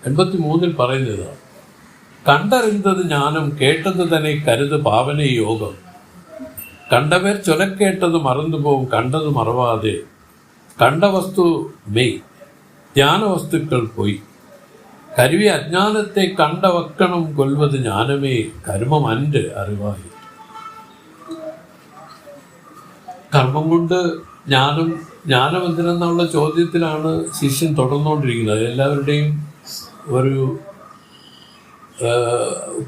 83 പറയുന്നത്, കണ്ടറിന്തത് ജ്ഞാനം, കേട്ടത് തന്നെ കരുത് പാവന യോഗം. കണ്ടവർ ചൊലക്കേട്ടത് മറന്നുപോകും, കണ്ടത് മറവാതെ. കണ്ട വസ്തു മെയ്, ജ്ഞാനവസ്തുക്കൾ പോയി. കരുവി അജ്ഞാനത്തെ കണ്ടവക്കണം, കൊൽവത് ജ്ഞാനമേ, കർമ്മം അൻ്റെ അറിവായി. കർമ്മം കൊണ്ട് ജ്ഞാനം എന്തിനെന്നുള്ള ചോദ്യത്തിലാണ് ശിഷ്യൻ തുടർന്നുകൊണ്ടിരിക്കുന്നത്. എല്ലാവരുടെയും ഒരു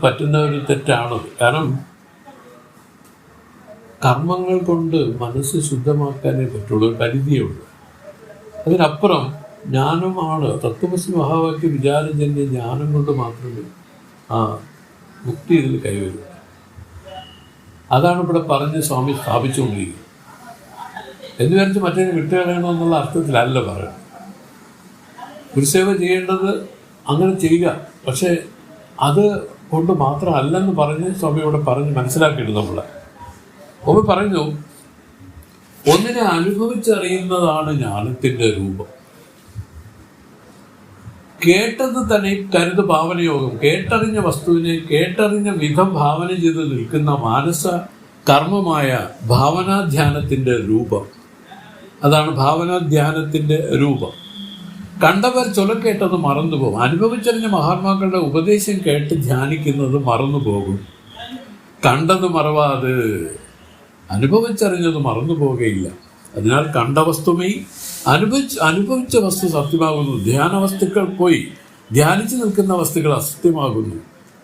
പറ്റുന്ന ഒരു തെറ്റാണ്. കാരണം കർമ്മങ്ങൾ കൊണ്ട് മനസ്സ് ശുദ്ധമാക്കാനേ പറ്റുള്ളൂ, ഒരു പരിധിയുള്ളൂ. അതിനപ്പുറം ജ്ഞാനമാണ്. തത്വമസി മഹാവാക്യ വിചാരജന്യ ജ്ഞാനം കൊണ്ട് മാത്രമേ മുക്തി ഇതിൽ കൈവരും. അതാണ് ഇവിടെ പറഞ്ഞ് സ്വാമി സ്ഥാപിച്ചുകൊണ്ടിരിക്കുന്നത്. എന്ന് വിചാരിച്ച് മറ്റേ വിട്ടുകളയണമെന്നുള്ള അർത്ഥത്തിലല്ല പറയുന്നത്. ഗുരുസേവ ചെയ്യേണ്ടത് അങ്ങനെ ചെയ്യുക, പക്ഷേ അത് കൊണ്ട് മാത്രമല്ലെന്ന് പറഞ്ഞ് സ്വാമി ഇവിടെ പറഞ്ഞ് മനസ്സിലാക്കിയിട്ട് നമ്മളെ സ്വാമി പറഞ്ഞു, ഒന്നിനെ അനുഭവിച്ചറിയുന്നതാണ് ജ്ഞാനത്തിൻ്റെ രൂപം. കേട്ടത് തന്നെ കരുത് ഭാവനയോഗം. കേട്ടറിഞ്ഞ വസ്തുവിനെ കേട്ടറിഞ്ഞ വിധം ഭാവന ചെയ്ത് നിൽക്കുന്ന മാനസ കർമ്മമായ ഭാവനാധ്യാനത്തിൻ്റെ രൂപം. അതാണ് ഭാവനാധ്യാനത്തിൻ്റെ രൂപം. കണ്ടവർ ചൊലക്കേട്ടത് മറന്നുപോകും. അനുഭവിച്ചറിഞ്ഞ മഹാത്മാക്കളുടെ ഉപദേശം കേട്ട് ധ്യാനിക്കുന്നത് മറന്നുപോകും. കണ്ടത് മറവാത്, അനുഭവിച്ചറിഞ്ഞത് മറന്നു പോകുകയില്ല. അതിനാൽ കണ്ട വസ്തുമേ, അനുഭവിച്ച വസ്തു സത്യമാകുന്നു. ധ്യാനവസ്തുക്കൾ പോയി, ധ്യാനിച്ചു നിൽക്കുന്ന വസ്തുക്കൾ അസത്യമാകുന്നു.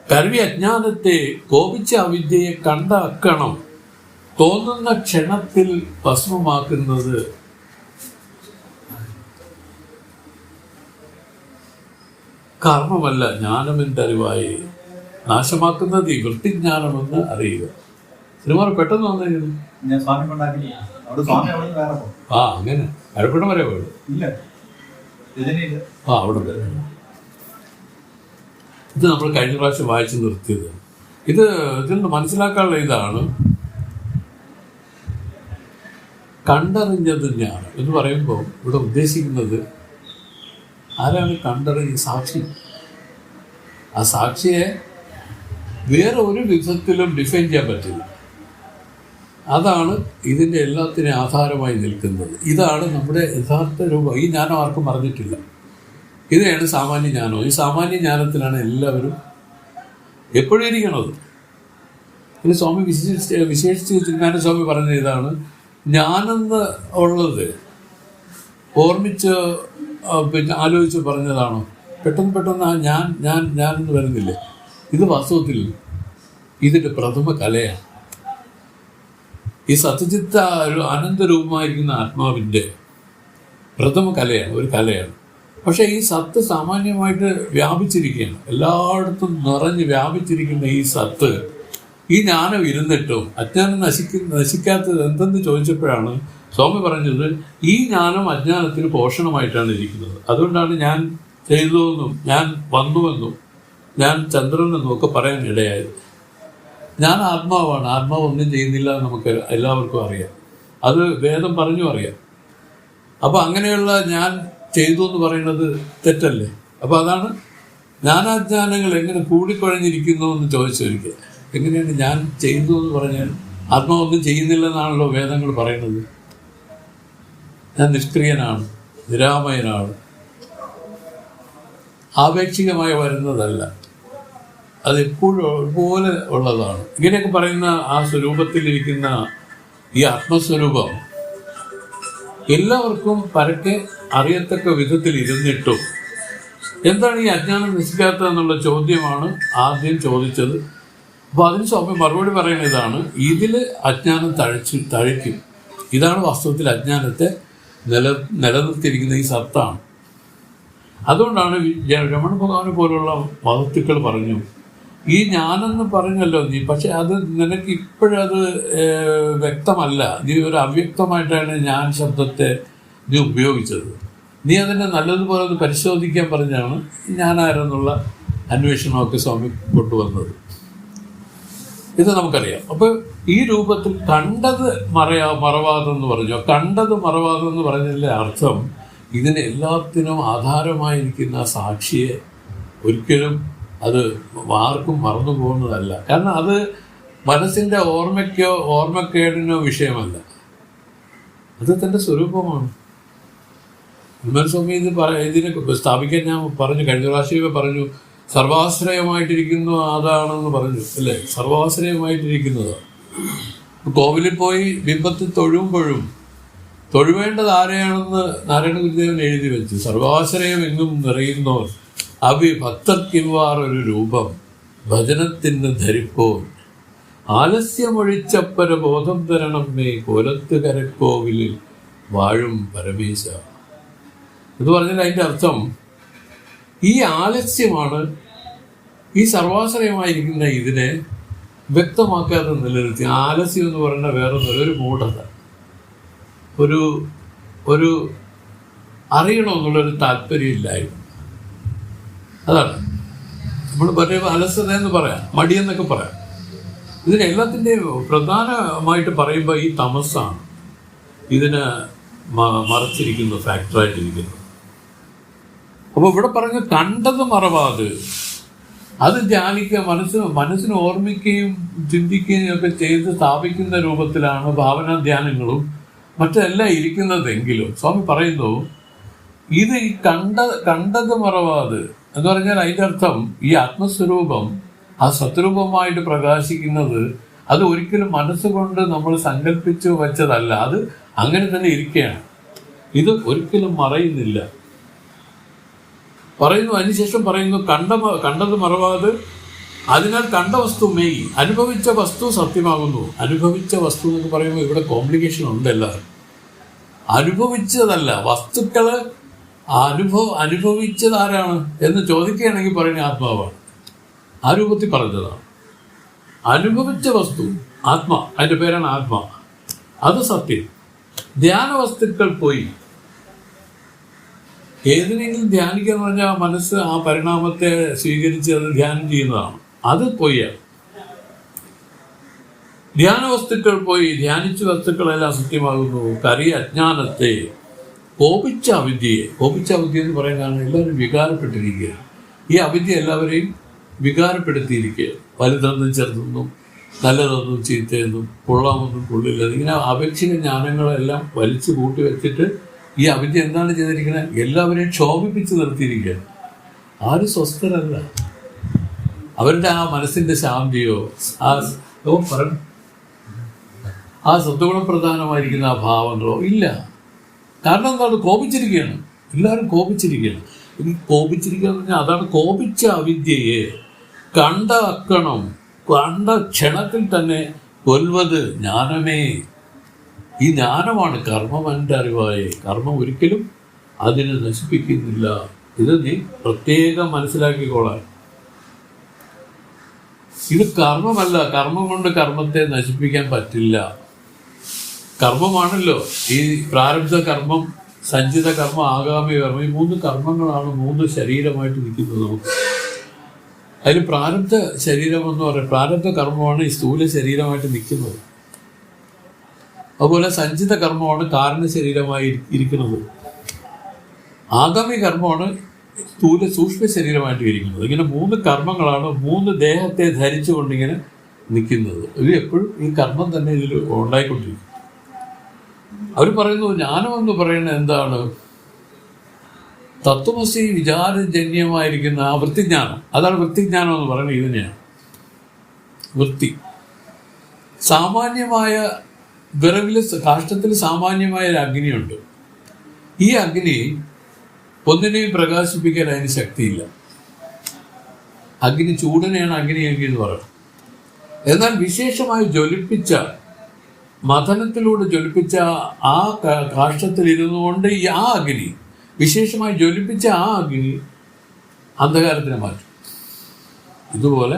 കരുവി അജ്ഞാനത്തെ, കോപിച്ച അവിദ്യയെ കണ്ട അക്കണം, തോന്നുന്ന ക്ഷണത്തിൽ ഭസ്മമാക്കുന്നത്. കർമ്മമല്ല ജ്ഞാനമെൻ്റെ അറിവായി, നാശമാക്കുന്നത് ഈ വൃത്തിജ്ഞാനമെന്ന് അറിയുക. സിനിമ പെട്ടെന്ന് വന്നിരുന്നു. അങ്ങനെ അഴപ്പിടം വരെ പോയത്. അവിടെ വരെ. ഇത് നമ്മൾ കഴിഞ്ഞ പ്രാവശ്യം വായിച്ച് നിർത്തിയത്. ഇതിൽ നിന്ന് മനസ്സിലാക്കാനുള്ള ഇതാണ്, കണ്ടറിഞ്ഞത് ജ്ഞാനം എന്ന് പറയുമ്പോൾ ഇവിടെ ഉദ്ദേശിക്കുന്നത് ആരാണ്? കണ്ടറിഞ്ഞ സാക്ഷി. ആ സാക്ഷിയെ വേറെ ഒരു വിധത്തിലും ഡിഫൈൻ ചെയ്യാൻ പറ്റില്ല. അതാണ് ഇതിൻ്റെ എല്ലാത്തിനും ആധാരമായി നിൽക്കുന്നത്. ഇതാണ് നമ്മുടെ യഥാർത്ഥ രൂപം. ഈ ജ്ഞാനം ആർക്കും പറഞ്ഞിട്ടില്ല. ഇതാണ് സാമാന്യ ജ്ഞാനം. ഈ സാമാന്യ ജ്ഞാനത്തിലാണ് എല്ലാവരും എപ്പോഴും ഇരിക്കണത്. ഇത് സ്വാമി വിശേഷിച്ച് ചിന്താന സ്വാമി പറഞ്ഞ ഇതാണ്, ഞാനെന്ന് ഉള്ളത് ഓർമ്മിച്ച് പിന്നെ ആലോചിച്ച് പറഞ്ഞതാണോ? പെട്ടെന്ന് ആ ഞാൻ എന്ന് വരുന്നില്ലേ? ഇത് വാസ്തവത്തിൽ ഇതിൻ്റെ പ്രഥമ കലയാണ്. ഈ സത്യചിത്ത ഒരു അനന്തരൂപമായിരിക്കുന്ന ആത്മാവിൻ്റെ പ്രഥമ കലയാണ്, ഒരു കലയാണ്. പക്ഷേ ഈ സത്ത് സാമാന്യമായിട്ട് വ്യാപിച്ചിരിക്കുകയാണ്. എല്ലായിടത്തും നിറഞ്ഞ് വ്യാപിച്ചിരിക്കുന്ന ഈ സത്ത്, ഈ ജ്ഞാനം ഇരുന്നിട്ടും അജ്ഞാനം നശിക്കാത്തത് എന്തെന്ന് ചോദിച്ചപ്പോഴാണ് സ്വാമി പറഞ്ഞത്, ഈ ജ്ഞാനം അജ്ഞാനത്തിന് പോഷണമായിട്ടാണ് ഇരിക്കുന്നത്. അതുകൊണ്ടാണ് ഞാൻ ചെയ്തുവെന്നും ഞാൻ വന്നുവെന്നും ഞാൻ ചന്ദ്രനെന്നും ഒക്കെ പറയാൻ ഇടയായത്. ഞാൻ ആത്മാവാണ്, ആത്മാവ് ഒന്നും ചെയ്യുന്നില്ല എന്ന് നമുക്ക് എല്ലാവർക്കും അറിയാം. അത് വേദം പറഞ്ഞു അറിയാം. അപ്പോൾ അങ്ങനെയുള്ള ഞാൻ ചെയ്തു എന്ന് പറയുന്നത് തെറ്റല്ലേ? അപ്പോൾ അതാണ് ജ്ഞാനാജ്ഞാനങ്ങൾ എങ്ങനെ കൂടിക്കുഴഞ്ഞിരിക്കുന്നു എന്ന് ചോദിച്ചൊരിക്കുക. എങ്ങനെയാണ് ഞാൻ ചെയ്തു എന്ന് പറഞ്ഞാൽ ആത്മാവൊന്നും ചെയ്യുന്നില്ലെന്നാണല്ലോ വേദങ്ങൾ പറയുന്നത്. ഞാൻ നിഷ്ക്രിയനാണ്, നിരാമയനാണ്, ആപേക്ഷികമായി വരുന്നതല്ല, അതെപ്പോഴും ഒരുപോലെ ഉള്ളതാണ്. ഇങ്ങനെയൊക്കെ പറയുന്ന ആ സ്വരൂപത്തിലിരിക്കുന്ന ഈ ആത്മസ്വരൂപം എല്ലാവർക്കും പരക്കെ അറിയത്തക്ക വിധത്തിൽ ഇരുന്നിട്ടും എന്താണ് ഈ അജ്ഞാനം നശിക്കാത്തതെന്നുള്ള ചോദ്യമാണ് ആദ്യം ചോദിച്ചത്. അപ്പോൾ അതിന് സ്വാമി മറുപടി പറയുന്ന ഇതാണ്, ഇതിൽ അജ്ഞാനം തഴയ്ക്കും. ഇതാണ് വാസ്തവത്തിൽ അജ്ഞാനത്തെ നിലനിർത്തിയിരിക്കുന്ന ഈ സത്താണ്. അതുകൊണ്ടാണ് രമണ ഭഗവാനെ പോലുള്ള മഹത്തുക്കൾ പറഞ്ഞു, ഈ ഞാനെന്ന് പറഞ്ഞല്ലോ നീ, പക്ഷെ അത് നിനക്ക് ഇപ്പോഴത് വ്യക്തമല്ല. നീ ഒരു അവ്യക്തമായിട്ടാണ് ഞാൻ ശബ്ദത്തെ നീ ഉപയോഗിച്ചത്. നീ അതിനെ നല്ലതുപോലെ ഒന്ന് പരിശോധിക്കാൻ പറഞ്ഞാണ് ഞാനാരെന്നുള്ള അന്വേഷണമൊക്കെ സ്വാമി കൊണ്ടുവന്നത്. ഇത് നമുക്കറിയാം. അപ്പോൾ ഈ രൂപത്തിൽ കണ്ടത് മറവാതെന്ന് പറഞ്ഞു. കണ്ടത് മറവാതെന്ന് പറഞ്ഞതിൻ്റെ അർത്ഥം ഇതിന് എല്ലാത്തിനും ആധാരമായിരിക്കുന്ന സാക്ഷിയെ ഒരിക്കലും അത് ആർക്കും മറന്നു പോകുന്നതല്ല. കാരണം അത് മനസ്സിൻ്റെ ഓർമ്മക്കേടിനോ വിഷയമല്ല, അത് തൻ്റെ സ്വരൂപമാണ്. ഹനുമാൻസ്വാമി ഇതിനെ സ്ഥാപിക്കാൻ ഞാൻ പറഞ്ഞു, കഴിഞ്ഞ പ്രാവശ്യമേ പറഞ്ഞു, സർവാശ്രയമായിട്ടിരിക്കുന്നു അതാണെന്ന് പറഞ്ഞു അല്ലേ. സർവാശ്രയമായിട്ടിരിക്കുന്നതാണ്. കോവിലിൽ പോയി ബിംബത്തിൽ തൊഴുമ്പോഴും തൊഴുവേണ്ടത് ആരെയാണെന്ന് നാരായണ ഗുരുദേവൻ എഴുതി വെച്ചു. സർവാശ്രയം എങ്ങും നിറയുന്നവർ ഭക്തർക്കിവാർ ഒരു രൂപം ഭജനത്തിന് ധരിപ്പോൻ ആലസ്യമൊഴിച്ചപ്പര ബോധം തരണം മേ കോലത്ത് കരക്കോവിലിൽ വാഴും പരമേശ എന്ന് പറഞ്ഞാൽ അതിൻ്റെ അർത്ഥം ഈ ആലസ്യമാണ് ഈ സർവാശ്രയമായിരിക്കുന്ന ഇതിനെ വ്യക്തമാക്കാതെ നിലനിർത്തി. ആലസ്യം എന്ന് പറഞ്ഞാൽ വേറൊന്നുമില്ല, ഒരു മൂഢത, ഒരു അറിയണമെന്നുള്ളൊരു താല്പര്യമില്ലായിരുന്നു. അതാണ് നമ്മൾ പറയുമ്പോൾ അലസത എന്ന് പറയാം, മടിയെന്നൊക്കെ പറയാം. ഇതിനെല്ലാത്തിൻ്റെയും പ്രധാനമായിട്ട് പറയുമ്പോൾ ഈ തമസ്സാണ് ഇതിന് മറച്ചിരിക്കുന്നു, ഫാക്ടറായിട്ടിരിക്കുന്നു. അപ്പോൾ ഇവിടെ പറഞ്ഞ കണ്ടത് മറവാത്, അത് ധ്യാനിക്കുക, മനസ്സിന് ഓർമ്മിക്കുകയും ചിന്തിക്കുകയും ഒക്കെ ചെയ്ത് സ്ഥാപിക്കുന്ന രൂപത്തിലാണ് ഭാവനാ ധ്യാനങ്ങളും മറ്റെല്ലാം ഇരിക്കുന്നതെങ്കിലും സ്വാമി പറയുന്നു ഇത് ഈ കണ്ടത് മറവാത് എന്ന് പറഞ്ഞാൽ അതിൻ്റെ അർത്ഥം ഈ ആത്മസ്വരൂപം ആ സത്വരൂപമായിട്ട് പ്രകാശിക്കുന്നത് അത് ഒരിക്കലും മനസ്സുകൊണ്ട് നമ്മൾ സങ്കല്പിച്ചു വെച്ചതല്ല, അത് അങ്ങനെ തന്നെ ഇരിക്കുകയാണ്. ഇത് ഒരിക്കലും മറയുന്നില്ല. പറയുന്നു, അതിനുശേഷം പറയുന്നു കണ്ടത് മറവാത്, അതിനാൽ കണ്ട വസ്തു മെയ്, അനുഭവിച്ച വസ്തു സത്യമാകുന്നു. അനുഭവിച്ച വസ്തു എന്നൊക്കെ പറയുമ്പോൾ ഇവിടെ കോംപ്ലിക്കേഷൻ ഉണ്ട്. എല്ലാവരും അനുഭവിച്ചതല്ല, വസ്തുക്കൾ അനുഭവിച്ചത് ആരാണ് എന്ന് ചോദിക്കുകയാണെങ്കിൽ പറയുന്ന ആത്മാവാണ്. ആ രൂപത്തിൽ പറഞ്ഞതാണ്. അനുഭവിച്ച വസ്തു ആത്മാ, അതിൻ്റെ പേരാണ് ആത്മാ, അത് സത്യം. ധ്യാന വസ്തുക്കൾ പോയി. ഏതിനെങ്കിലും ധ്യാനിക്കുക എന്ന് പറഞ്ഞാൽ മനസ്സ് ആ പരിണാമത്തെ സ്വീകരിച്ച് അത് ധ്യാനം ചെയ്യുന്നതാണ്, അത് പൊയ്യാണ്. ധ്യാന വസ്തുക്കൾ പോയി, ധ്യാനിച്ച വസ്തുക്കളെല്ലാം സത്യമാകുന്നു. കറിയ അജ്ഞാനത്തെ, കോപിച്ച അവിദ്യയെ, കോപിച്ച അവിദ്യ എന്ന് പറയാൻ കാരണം എല്ലാവരും വികാരപ്പെട്ടിരിക്കുകയാണ്. ഈ അവിദ്യ എല്ലാവരെയും വികാരപ്പെടുത്തിയിരിക്കുക. വലുതെന്നും ചെറുതെന്നും നല്ലതെന്നും ചീത്തയെന്നും കൊള്ളാമെന്നും കൊള്ളില്ല, ഇങ്ങനെ അപേക്ഷിക ജ്ഞാനങ്ങളെല്ലാം വലിച്ചു കൂട്ടി വെച്ചിട്ട് ഈ അവിദ്യ എന്താണ് ചെയ്തിരിക്കുന്നത്? എല്ലാവരെയും ക്ഷോഭിപ്പിച്ച് നിർത്തിയിരിക്കുകയാണ്. ആരും സ്വസ്ഥരല്ല. അവരുടെ ആ മനസ്സിന്റെ ശാന്തിയോ ആ സത്വഗുണ പ്രധാനമായിരിക്കുന്ന ആ ഭാവങ്ങളോ ഇല്ല. കാരണം എന്താണ്? കോപിച്ചിരിക്കുകയാണ്. എല്ലാവരും കോപിച്ചിരിക്കുകയാണ്. ഈ കോപിച്ചിരിക്കുക എന്ന് പറഞ്ഞാൽ അതാണ് കോപിച്ച അവിദ്യയെ കണ്ട അക്കണം, കണ്ട ക്ഷണത്തിൽ തന്നെ കൊൽവത് ജ്ഞാനമേ. ഈ ജ്ഞാനമാണ് കർമ്മം. അറിവായി കർമ്മം ഒരിക്കലും അതിനെ നശിപ്പിക്കുന്നില്ല. ഇത് നീ പ്രത്യേകം മനസ്സിലാക്കിക്കോളാൻ. ഇത് കർമ്മമല്ല. കർമ്മം കൊണ്ട് കർമ്മത്തെ നശിപ്പിക്കാൻ പറ്റില്ല. കർമ്മമാണല്ലോ ഈ പ്രാരബ്ധ കർമ്മം, സഞ്ചിത കർമ്മം, ആഗാമി കർമ്മം. ഈ 3 കർമ്മങ്ങളാണ് 3 ശരീരമായിട്ട് നിൽക്കുന്നത് നമുക്ക്. അതിൽ പ്രാരബ്ധ ശരീരം എന്ന് പറയുന്നത്, പ്രാരബ്ധ കർമ്മമാണ് ഈ സ്ഥൂല ശരീരമായിട്ട് നിൽക്കുന്നത്. അതുപോലെ സഞ്ചിത കർമ്മമാണ് കാരണ ശരീരമായി ഇരിക്കുന്നത്. ആഗാമി കർമ്മമാണ് സ്ഥൂല സൂക്ഷ്മ ശരീരമായിട്ട് ഇരിക്കുന്നത്. ഇങ്ങനെ 3 കർമ്മങ്ങളാണ് 3 ദേഹത്തെ ധരിച്ചുകൊണ്ടിങ്ങനെ നിൽക്കുന്നത്. ഇത് എപ്പോഴും ഈ കർമ്മം തന്നെ ഇതിൽ ഉണ്ടായിക്കൊണ്ടിരിക്കും. അവർ പറയുന്നു ജ്ഞാനമെന്ന് പറയുന്നത് എന്താണ്? തത്വമസി വിചാരജന്യമായിരിക്കുന്ന ആ വൃത്തിജ്ഞാനം, അതാണ് വൃത്തിജ്ഞാനം എന്ന് പറയുന്നത്. ഇതിനെയാണ് വൃത്തി. സാമാന്യമായ വിറകിൽ, കാഷ്ടത്തിൽ സാമാന്യമായ ഒരു അഗ്നിയുണ്ട്. ഈ അഗ്നി ഒന്നിനെയും പ്രകാശിപ്പിക്കാൻ അതിന് ശക്തിയില്ല. അഗ്നി ചൂടനെയാണ് അഗ്നി എന്ന് പറയുന്നത്. എന്നാൽ വിശേഷമായി ജ്വലിപ്പിച്ച, മഥനത്തിലൂടെ ജ്വലിപ്പിച്ച ആ കാഷ്ടത്തിൽ ഇരുന്നു കൊണ്ട് ആ അഗ്നി, വിശേഷമായി ജ്വലിപ്പിച്ച ആ അഗ്നി അന്ധകാരത്തിനെ മാറ്റും. ഇതുപോലെ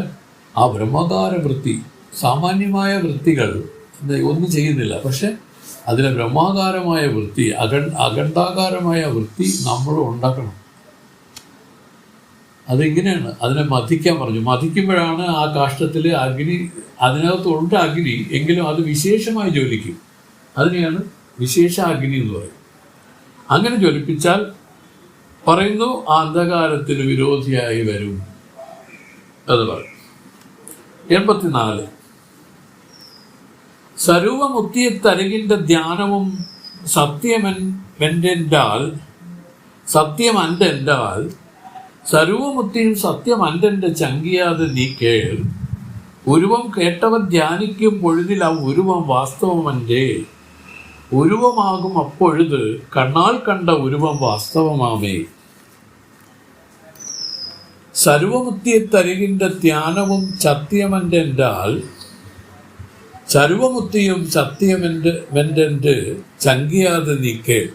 ആ ബ്രഹ്മകാര വൃത്തി, സാമാന്യമായ വൃത്തികൾ ഒന്നും ചെയ്യുന്നില്ല. പക്ഷെ അതിലെ ബ്രഹ്മാകാരമായ വൃത്തി, അഖണ്ഡാകാരമായ വൃത്തി നമ്മൾ ഉണ്ടാക്കണം. അതിങ്ങനെയാണ്. അതിനെ മഥിക്കാൻ പറഞ്ഞു. മഥിക്കുമ്പോഴാണ് ആ കാഷ്ടത്തിൽ അഗ്നി, അതിനകത്തുണ്ട് അഗ്നി, എങ്കിലും അത് വിശേഷമായി ജ്വലിക്കും. അതിനെയാണ് വിശേഷ അഗ്നി എന്ന് പറയും. അങ്ങനെ ജ്വലിപ്പിച്ചാൽ പറയുന്നു ആ അന്ധകാരത്തിന് വിരോധിയായി വരും എന്ന് പറയും. 84 സർവമുത്തിയത്തരകിൻ്റെ ധ്യാനവും സത്യമൻ്റെൻ്റാൽ സർവമുത്തിയും സത്യമൻ്റെ ചങ്കിയാതെ നീ കേൾ. ഉരുവം കേട്ടവൻ ധ്യാനിക്കും പൊഴുതിൽ ആ ഉരുവം വാസ്തവമൻ്റെ ഉരുവമാകും അപ്പൊഴുത് കണ്ണാൽ കണ്ട ഉരുവം വാസ്തവമാമേ. സർവമുത്തിയത്തരകിൻ്റെ ധ്യാനവും സത്യമൻ്റെൻ്റാൽ സർവമുത്തിയും സത്യമൻ്റെ ചങ്കിയാതെ നീ കേൾ.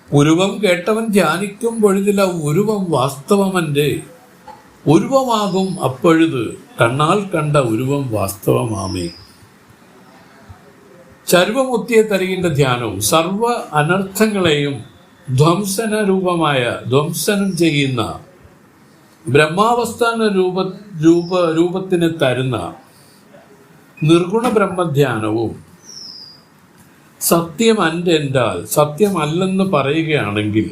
ഉരുവം കേട്ടവൻ ധ്യാനിക്കും പൊഴുതില ഉരുവം വാസ്തവമൻ്റെ ഉരുവമാകും അപ്പൊഴുത് കണ്ണാൽ കണ്ട ഉരുവം വാസ്തവമാമേ. സർവമുത്തിയത്തരകിൻ്റെ ധ്യാനവും സർവ അനർത്ഥങ്ങളെയും ധ്വംസനം ചെയ്യുന്ന ബ്രഹ്മാവസ്ഥാന രൂപത്തിന് തരുന്ന നിർഗുണ ബ്രഹ്മധ്യാനവും സത്യമൻ്റെൻ്റാൽ സത്യമല്ലെന്ന് പറയുകയാണെങ്കിൽ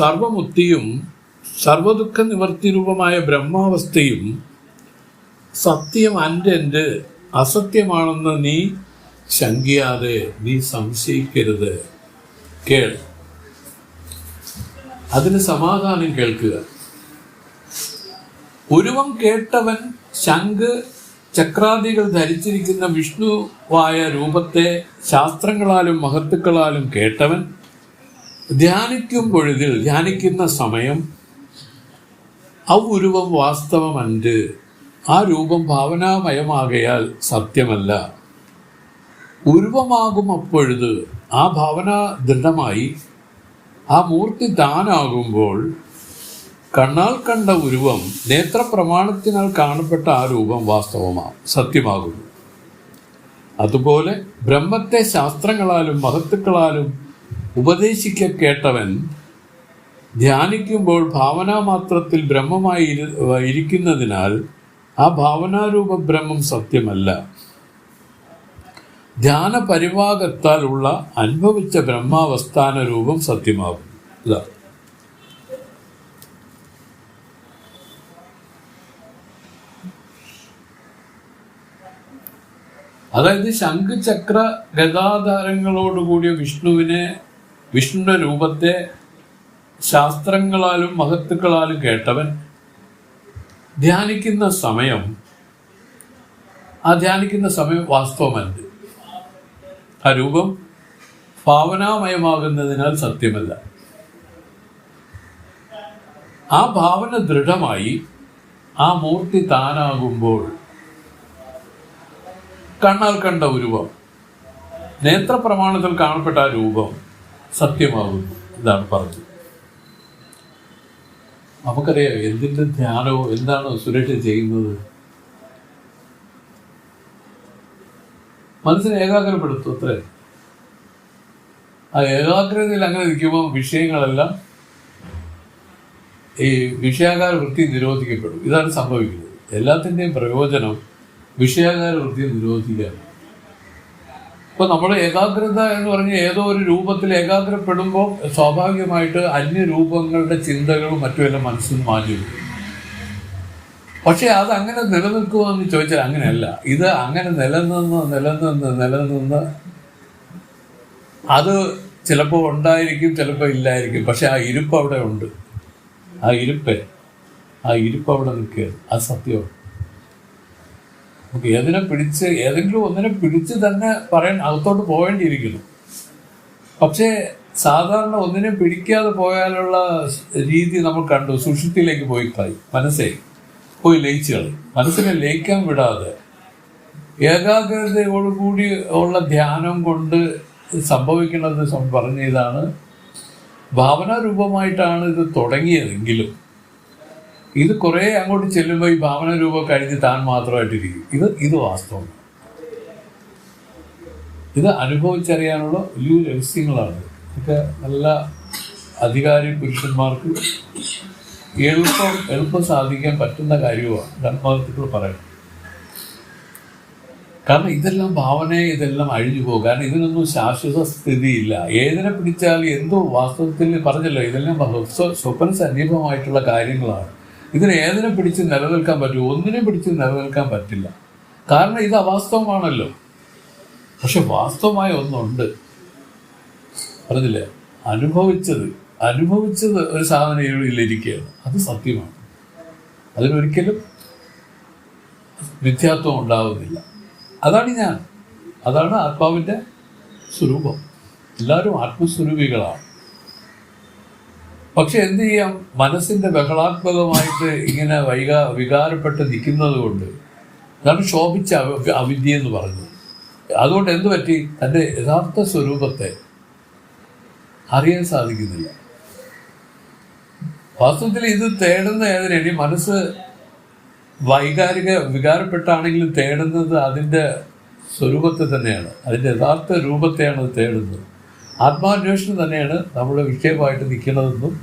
സർവമുക്തിയും സർവദുഃഖ നിവർത്തി രൂപമായ ബ്രഹ്മാവസ്ഥയും സത്യം എൻ്റെ അസത്യമാണെന്ന് നീ ശങ്കിയാതെ, നീ സംശയിക്കരുത്. കേൾ, അതിന് സമാധാനം കേൾക്കുക. ഉരുവം കേട്ടവൻ ശംഖ് ചക്രാദികൾ ധരിച്ചിരിക്കുന്ന വിഷ്ണുവായ രൂപത്തെ ശാസ്ത്രങ്ങളാലും മഹത്തുക്കളാലും കേട്ടവൻ ധ്യാനിക്കും പൊഴുതിൽ ധ്യാനിക്കുന്ന സമയം ഉരുവം വാസ്തവമൻ്റെ ആ രൂപം ഭാവനാമയമാകയാൽ സത്യമല്ല. ഉരുവമാകും അപ്പൊഴുത് ആ ഭാവന ദൃഢമായി ആ മൂർത്തി താനാകുമ്പോൾ കണ്ണാൽ കണ്ട ഉരുവം നേത്രപ്രമാണത്തിനാൽ കാണപ്പെട്ട ആ രൂപം വാസ്തവമാകും, സത്യമാകുന്നു. അതുപോലെ ബ്രഹ്മത്തെ ശാസ്ത്രങ്ങളാലും മഹത്തുക്കളാലും ഉപദേശിക്കേട്ടവൻ ധ്യാനിക്കുമ്പോൾ ഭാവനാമാത്രത്തിൽ ബ്രഹ്മമായി ഇരിക്കുന്നതിനാൽ ആ ഭാവനാരൂപ ബ്രഹ്മം സത്യമല്ല. ധ്യാന പരിവാഹത്താൽ ഉള്ള അനുഭവിച്ച ബ്രഹ്മാവസ്ഥാന രൂപം സത്യമാകും. ഇതാ അതായത് ശംഖ് ചക്ര ഗദാധാരങ്ങളോടുകൂടിയ വിഷ്ണുവിന്റെ രൂപത്തെ ശാസ്ത്രങ്ങളാലും മഹത്തുക്കളാലും കേട്ടവൻ ധ്യാനിക്കുന്ന സമയം വാസ്തവമല്ല. ആ രൂപം ഭാവനാമയമാകുന്നതിനാൽ സത്യമല്ല. ആ ഭാവന ദൃഢമായി ആ മൂർത്തി താനാകുമ്പോൾ കണ്ണാൽ കണ്ട ഉരുവം നേത്രപ്രമാണത്തിൽ കാണപ്പെട്ട ആ രൂപം സത്യമാകുന്നു. ഇതാണ് പറഞ്ഞത്. നമുക്കറിയാം എന്തിൻ്റെ ധ്യാനവും എന്താണ് സുരേഷ് ചെയ്യുന്നത്. മനസ്സിനെ ഏകാഗ്രപ്പെടുത്തും, അത്രേ. ആ ഏകാഗ്രതയിൽ അങ്ങനെ നിൽക്കുമ്പോൾ വിഷയങ്ങളെല്ലാം ഈ വിഷയാകാര വൃത്തി നിരോധിക്കപ്പെടും. ഇതാണ് സംഭവിക്കുന്നത്. എല്ലാത്തിൻ്റെയും പ്രയോജനം വിഷയാകാര വൃത്തി നിരോധിക്കുകയാണ്. ഇപ്പോൾ നമ്മുടെ ഏകാഗ്രത എന്ന് പറഞ്ഞാൽ ഏതോ ഒരു രൂപത്തിൽ ഏകാഗ്രപ്പെടുമ്പോൾ സ്വാഭാവികമായിട്ട് അന്യരൂപങ്ങളുടെ ചിന്തകളും മറ്റുമെല്ലാം മനസ്സിൽ മാറ്റി വരും. പക്ഷെ അതങ്ങനെ നിലനിൽക്കുമോ എന്ന് ചോദിച്ചാൽ അങ്ങനെയല്ല. ഇത് അങ്ങനെ നിലനിന്ന് അത് ചിലപ്പോൾ ഉണ്ടായിരിക്കും, ചിലപ്പോൾ ഇല്ലായിരിക്കും. പക്ഷെ ആ ഇരുപ്പ് അവിടെ ഉണ്ട്. ആ ഇരുപ്പ് അവിടെ നിൽക്കുകയാണ്. അത് സത്യമാണ്. നമുക്ക് ഏതെങ്കിലും ഒന്നിനെ പിടിച്ച് തന്നെ പറയാൻ അകത്തോട്ട് പോകേണ്ടിയിരിക്കുന്നു. പക്ഷേ സാധാരണ ഒന്നിനെ പിടിക്കാതെ പോയാലുള്ള രീതി നമ്മൾ കണ്ടു. സുഷുപ്തിയിലേക്ക് പോയി പോയി ലയിച്ചു കളയും. മനസ്സിനെ ലയിക്കാൻ വിടാതെ ഏകാഗ്രതയോടുകൂടി ഉള്ള ധ്യാനം കൊണ്ട് സംഭവിക്കുന്നത് പറഞ്ഞതാണ്. ഭാവനാരൂപമായിട്ടാണ് ഇത് തുടങ്ങിയതെങ്കിലും ഇത് കുറേ അങ്ങോട്ട് ചെല്ലുമ്പോൾ ഈ ഭാവനാരൂപം കഴിഞ്ഞ് താൻ മാത്രമായിട്ടിരിക്കും. ഇത് വാസ്തവം. ഇത് അനുഭവിച്ചറിയാനുള്ള വലിയ രഹസ്യങ്ങളാണ്. ഇതൊക്കെ നല്ല അധികാരി പുരുഷന്മാർക്ക് എളുപ്പം സാധിക്കാൻ പറ്റുന്ന കാര്യമാണ് ധർമ്മത്തിൽ പറയുന്നത്. കാരണം ഇതെല്ലാം ഭാവനയെ, ഇതെല്ലാം അഴിഞ്ഞു പോകും. കാരണം ഇതിനൊന്നും ശാശ്വത സ്ഥിതിയില്ല. ഏതിനെ പിടിച്ചാലും എന്തോ വാസ്തവത്തിൽ പറഞ്ഞല്ലോ, ഇതെല്ലാം സ്വപ്ന സന്ദീപമായിട്ടുള്ള കാര്യങ്ങളാണ്. ഇതിന് ഏതിനെ പിടിച്ച് നിലനിൽക്കാൻ പറ്റും? ഒന്നിനെ പിടിച്ച് നിലനിൽക്കാൻ പറ്റില്ല. കാരണം ഇത് അവാസ്തവമാണല്ലോ. പക്ഷെ വാസ്തവമായ ഒന്നുണ്ട്, പറഞ്ഞില്ലേ, അനുഭവിച്ചത് ഒരു സാധനയിലിരിക്കുകയാണ്. അത് സത്യമാണ്. അതിനൊരിക്കലും മിഥ്യാത്വം ഉണ്ടാവുന്നില്ല. അതാണ് ആത്മാവിൻ്റെ സ്വരൂപം. എല്ലാവരും ആത്മസ്വരൂപികളാണ്. പക്ഷെ എന്ത് ചെയ്യാം, മനസ്സിന്റെ ബഹളാത്മകമായിട്ട് ഇങ്ങനെ വികാരപ്പെട്ട് നിൽക്കുന്നത് കൊണ്ട്, അതാണ് ശോഭിച്ച അവിദ്യ എന്ന് പറഞ്ഞത്. അതുകൊണ്ട് എന്ത് പറ്റി, തൻ്റെ യഥാർത്ഥ സ്വരൂപത്തെ അറിയാൻ സാധിക്കുന്നില്ല. വാസ്തവത്തിൽ ഇത് തേടുന്ന ഏതിനാണ്? ഈ മനസ്സ് വികാരപ്പെട്ടാണെങ്കിലും തേടുന്നത് അതിൻ്റെ സ്വരൂപത്തെ തന്നെയാണ്, അതിൻ്റെ യഥാർത്ഥ രൂപത്തെയാണ് അത് തേടുന്നത്. ആത്മാന്വേഷണം തന്നെയാണ് നമ്മുടെ വിഷയമായിട്ട് നിൽക്കുന്നതെന്നും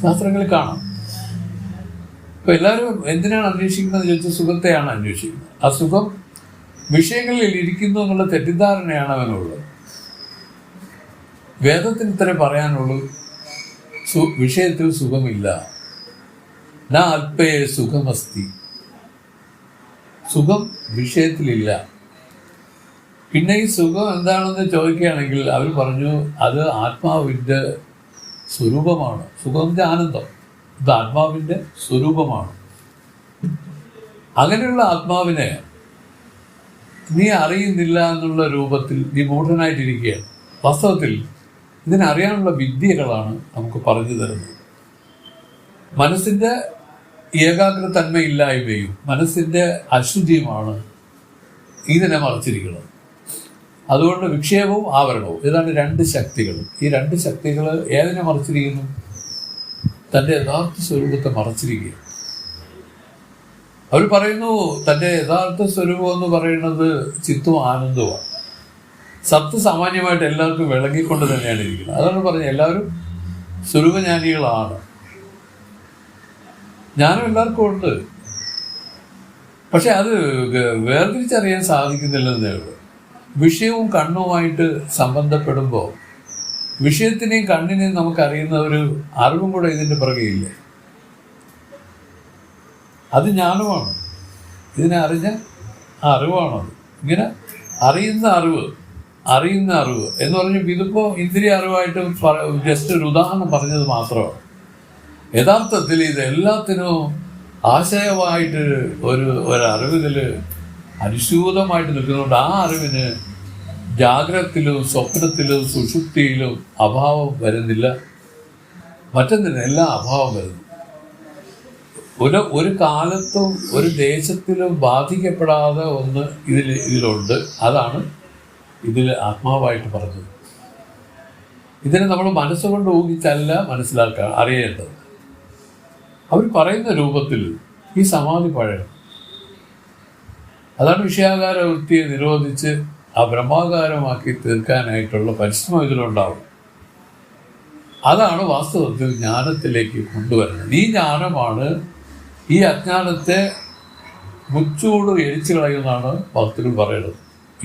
ശാസ്ത്രങ്ങളിൽ കാണാം. ഇപ്പം എല്ലാവരും എന്തിനാണ് അന്വേഷിക്കുന്നത് ചോദിച്ചാൽ സുഖത്തെയാണ് അന്വേഷിക്കുന്നത്. ആ സുഖം വിഷയങ്ങളിൽ ഇരിക്കുന്നു എന്നുള്ള തെറ്റിദ്ധാരണയാണ് അവനുള്ളത്. വേദത്തിന് ഇത്രേ പറയാനുള്ളൂ, വിഷയത്തിൽ സുഖമില്ല. ന അല്പേ സുഖമസ്തി. സുഖം വിഷയത്തിലില്ല. പിന്നെ ഈ സുഖം എന്താണെന്ന് ചോദിക്കുകയാണെങ്കിൽ അവർ പറഞ്ഞു, അത് ആത്മാവിൻ്റെ സ്വരൂപമാണ്. സുഖത്തിൻ്റെ ആനന്ദം, ഇത് ആത്മാവിൻ്റെ സ്വരൂപമാണ്. അങ്ങനെയുള്ള ആത്മാവിനെ നീ അറിയുന്നില്ല എന്നുള്ള രൂപത്തിൽ നീ മൂഢനായിട്ടിരിക്കുകയാണ്. വാസ്തവത്തിൽ ഇതിനറിയാനുള്ള വിദ്യകളാണ് നമുക്ക് പറഞ്ഞു തരുന്നത്. മനസ്സിൻ്റെ ഏകാഗ്രതന്മയില്ലായ്മയും മനസ്സിൻ്റെ അശുദ്ധിയുമാണ് ഇതിനെ മറച്ചിരിക്കുന്നത്. അതുകൊണ്ട് വിക്ഷേപവും ആവരണവും, ഇതാണ് രണ്ട് ശക്തികളും. ഈ രണ്ട് ശക്തികൾ ഏതിനെ മറച്ചിരിക്കുന്നു? തൻ്റെ യഥാർത്ഥ സ്വരൂപത്തെ മറച്ചിരിക്കുക. അവർ പറയുന്നു തൻ്റെ യഥാർത്ഥ സ്വരൂപം എന്ന് പറയുന്നത് ചിത്തവും ആനന്ദവുമാണ്. സത്ത് സാമാന്യമായിട്ട് എല്ലാവർക്കും വിളങ്ങിക്കൊണ്ട് തന്നെയാണ് ഇരിക്കുന്നത്. അതാണ് പറഞ്ഞത്, എല്ലാവരും സ്വരൂപജ്ഞാനികളാണ്. ജ്ഞാനം എല്ലാവർക്കും ഉണ്ട്. പക്ഷെ അത് വേർതിരിച്ചറിയാൻ സാധിക്കുന്നില്ലെന്നേ ഉള്ളൂ. വിഷയവും കണ്ണുമായിട്ട് സംബന്ധപ്പെടുമ്പോൾ വിഷയത്തിനെയും കണ്ണിനെയും നമുക്കറിയുന്ന ഒരു അറിവും കൂടെ ഇതിൻ്റെ പുറകെയില്ലേ. അത് ജ്ഞാനമാണ്. ഇതിനെ അറിഞ്ഞ അറിവാണത്. ഇങ്ങനെ അറിയുന്ന അറിവ് എന്ന് പറഞ്ഞപ്പോൾ ഇതിപ്പോൾ ഇന്ദ്രിയ അറിവായിട്ട് ജസ്റ്റ് ഒരു ഉദാഹരണം പറഞ്ഞത് മാത്രമാണ്. യഥാർത്ഥത്തിൽ ഇതെല്ലാത്തിനും ആശയമായിട്ട് ഒരറിവിതിൽ അനുസ്യൂതമായിട്ട് നിൽക്കുന്നതുകൊണ്ട് ആ അറിവിന് ജാഗ്രതത്തിലും സ്വപ്നത്തിലും സുഷുപ്തിയിലും അഭാവം വരുന്നില്ല. മറ്റൊന്നിന് എല്ലാം അഭാവം വരുന്നു. ഒരു കാലത്തും ഒരു ദേശത്തിലും ബാധിക്കപ്പെടാതെ ഒന്ന് ഇതിലുണ്ട്. അതാണ് ഇതിൽ ആത്മാവായിട്ട് പറഞ്ഞത്. ഇതിനെ നമ്മൾ മനസ്സുകൊണ്ട് ഊഹിച്ചല്ല അറിയേണ്ടത്. അവർ പറയുന്ന രൂപത്തിൽ ഈ സമാധി പഴയം. അതാണ് വിഷയാകാര വൃത്തിയെ നിരോധിച്ച് ആ ബ്രഹ്മാകാരമാക്കി തീർക്കാനായിട്ടുള്ള പരിശ്രമം ഇതിലുണ്ടാവും. അതാണ് വാസ്തവത്തിൽ ജ്ഞാനത്തിലേക്ക് കൊണ്ടുവരുന്നത്. ഈ ജ്ഞാനമാണ് ഈ അജ്ഞാനത്തെ മുച്ചൂട് എരിച്ചു കളയുന്നതാണ് ഭക്തരും പറയുന്നത്.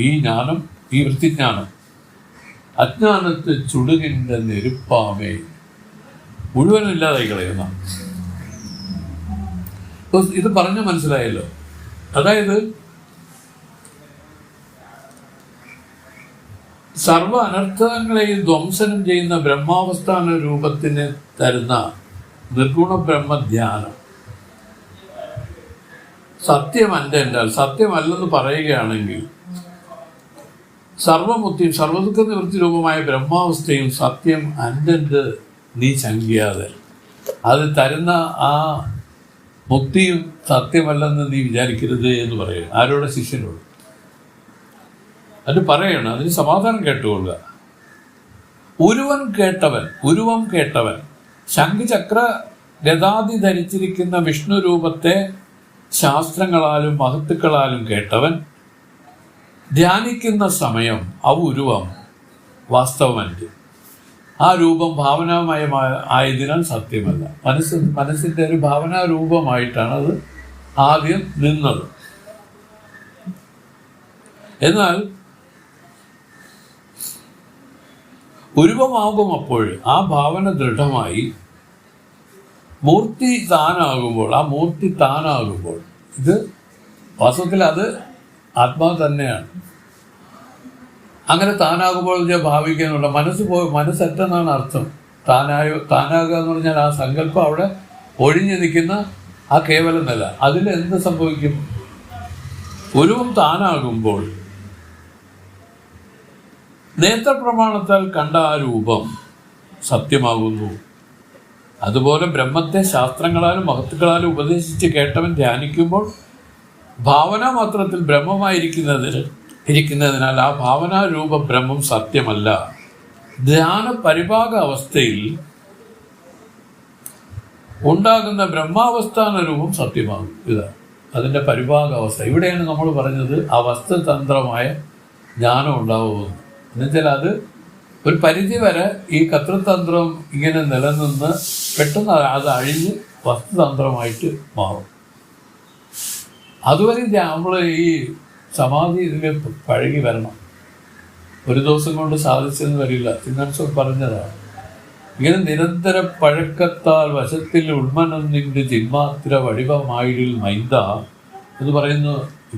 ഈ ജ്ഞാനം, ഈ വൃത്തിജ്ഞാനം അജ്ഞാനത്തെ ചുടുകിൻ്റെ നെരുപ്പാമേ മുഴുവനും ഇല്ലാതായി കളയുന്നതാണ്. ഇത് പറഞ്ഞു മനസ്സിലായല്ലോ. അതായത് സർവ അനർത്ഥങ്ങളെയും ധ്വംസനം ചെയ്യുന്ന ബ്രഹ്മാവസ്ഥാന രൂപത്തിന് തരുന്ന നിർഗുണ ബ്രഹ്മധ്യാനം സത്യമല്ലെന്ന് പറയുകയാണെങ്കിൽ സർവദുഃഖ നിവൃത്തി രൂപമായ ബ്രഹ്മാവസ്ഥയും സത്യം അൻ്റെൻ്റെ നീ ശങ്കിയാതെ അത് തരുന്ന ആ മുക്തിയും സത്യമല്ലെന്ന് നീ വിചാരിക്കരുത് എന്ന് പറയുക. ആരോടെ? ശിഷ്യനോട്. അത് പറയണം, അതിന് സമാധാനം കേട്ടുകൊള്ളുക. ഉരുവം കേട്ടവൻ ശംഖുചക്ര ഗദാദി ധരിച്ചിരിക്കുന്ന വിഷ്ണു രൂപത്തെ ശാസ്ത്രങ്ങളാലും മഹത്തുക്കളാലും കേട്ടവൻ ധ്യാനിക്കുന്ന സമയം ഉരുവം വാസ്തവമല്ല. ആ രൂപം ഭാവനാമയമായതിനാൽ സത്യമല്ല. മനസ്സിൻ്റെ ഒരു ഭാവനാരൂപമായിട്ടാണ് അത് ആദ്യം നിന്നത്. എന്നാൽ ഉരുവമാകും അപ്പോൾ ആ ഭാവന ദൃഢമായി മൂർത്തി താനാകുമ്പോൾ ഇത് വാസ്തവത്തിൽ അത് ആത്മാവ് തന്നെയാണ്. അങ്ങനെ താനാകുമ്പോൾ ഞാൻ ഭാവിക്കുന്നുള്ള മനസ്സെറ്റെന്നാണ് അർത്ഥം. താനാകുക എന്ന് പറഞ്ഞാൽ ആ സങ്കല്പം അവിടെ ഒഴിഞ്ഞു നിൽക്കുന്ന ആ കേവലം നില. അതിൽ എന്ത് സംഭവിക്കും? ഉരുവം താനാകുമ്പോൾ നേത്രപ്രമാണത്താൽ കണ്ട ആ രൂപം സത്യമാകുന്നു. അതുപോലെ ബ്രഹ്മത്തെ ശാസ്ത്രങ്ങളാലും മഹത്തുക്കളാലും ഉപദേശിച്ച് കേട്ടവൻ ധ്യാനിക്കുമ്പോൾ ഭാവനാമാത്രത്തിൽ ബ്രഹ്മമായിരിക്കുന്നതിനാൽ ആ ഭാവനാരൂപ ബ്രഹ്മം സത്യമല്ല. ധ്യാന പരിഭാഗ അവസ്ഥയിൽ ഉണ്ടാകുന്ന ബ്രഹ്മാവസ്ഥാന രൂപം സത്യമാകും. ഇതാണ് അതിൻ്റെ പരിഭാഗ അവസ്ഥ. ഇവിടെയാണ് നമ്മൾ പറഞ്ഞത് അവസ്ഥതന്ത്രമായ ജ്ഞാനം ഉണ്ടാവുമെന്ന്. എന്നുവെച്ചാൽ അത് ഒരു പരിധി വരെ ഈ കർത്തൃതന്ത്രം ഇങ്ങനെ നിലനിന്ന് പെട്ടെന്ന് അത് അഴിഞ്ഞ് വസ്തുതന്ത്രമായിട്ട് മാറും. അതുവരെ നമ്മൾ ഈ സമാധി ഇതിൽ പഴകി വരണം. ഒരു ദിവസം കൊണ്ട് സാധിച്ചെന്ന് വരില്ല. തിരുനൻസർ പറഞ്ഞതാണ്. ഇങ്ങനെ നിരന്തര പഴക്കത്താൽ വശത്തിൽ ഉൾമനന്നിൻ്റെ ചിന്മാത്ര വടിവമായിടിൽ മൈന്ദ എന്ന് പറയുന്ന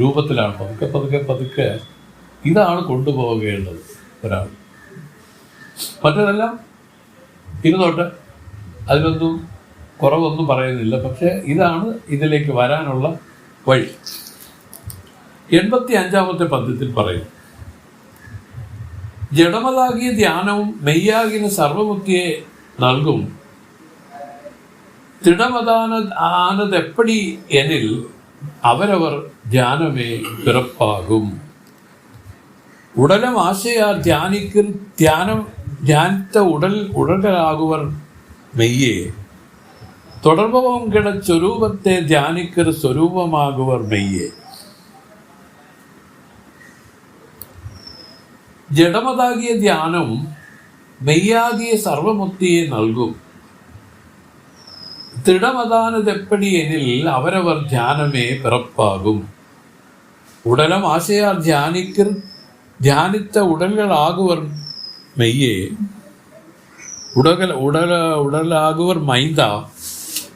രൂപത്തിലാണ് പതുക്കെ ഇതാണ് കൊണ്ടുപോകേണ്ടത് ഒരാൾ. മറ്റതെല്ലാം ഇരുന്നോട്ടെ, അതിലൊന്നും കുറവൊന്നും പറയുന്നില്ല. പക്ഷെ ഇതാണ് ഇതിലേക്ക് വരാനുള്ള വഴി. 85-ാമത്തെ പദ്യത്തിൽ പറയും, ജഡമതാകിയ ധ്യാനവും മെയ്യാകിന സർവമുക്തിയെ നൽകും. திடமதானதெப்படி எனில் அவரவர் தியானமே பிறப்பாகும். உடலம் ஆசையார் தியானித்த உடல்களாகுவர் மெய்யே. தொடர்பவம் கிட சொரூபத்தை தியானிக்கிற சொரூபமாகுவர் மெய்யே. ജഡമതാകിയ ധ്യാനം മെയ്യാകിയ സർവമുക്തിയെ നൽകും. திடமதானதெப்படி எனில் அவரவர் தியானமே பிறப்பாகும். உடலம் ஆசையார் தியானித்த உடல்களாகுவர் மெய்யே. உடலாகுவர் மைந்தா.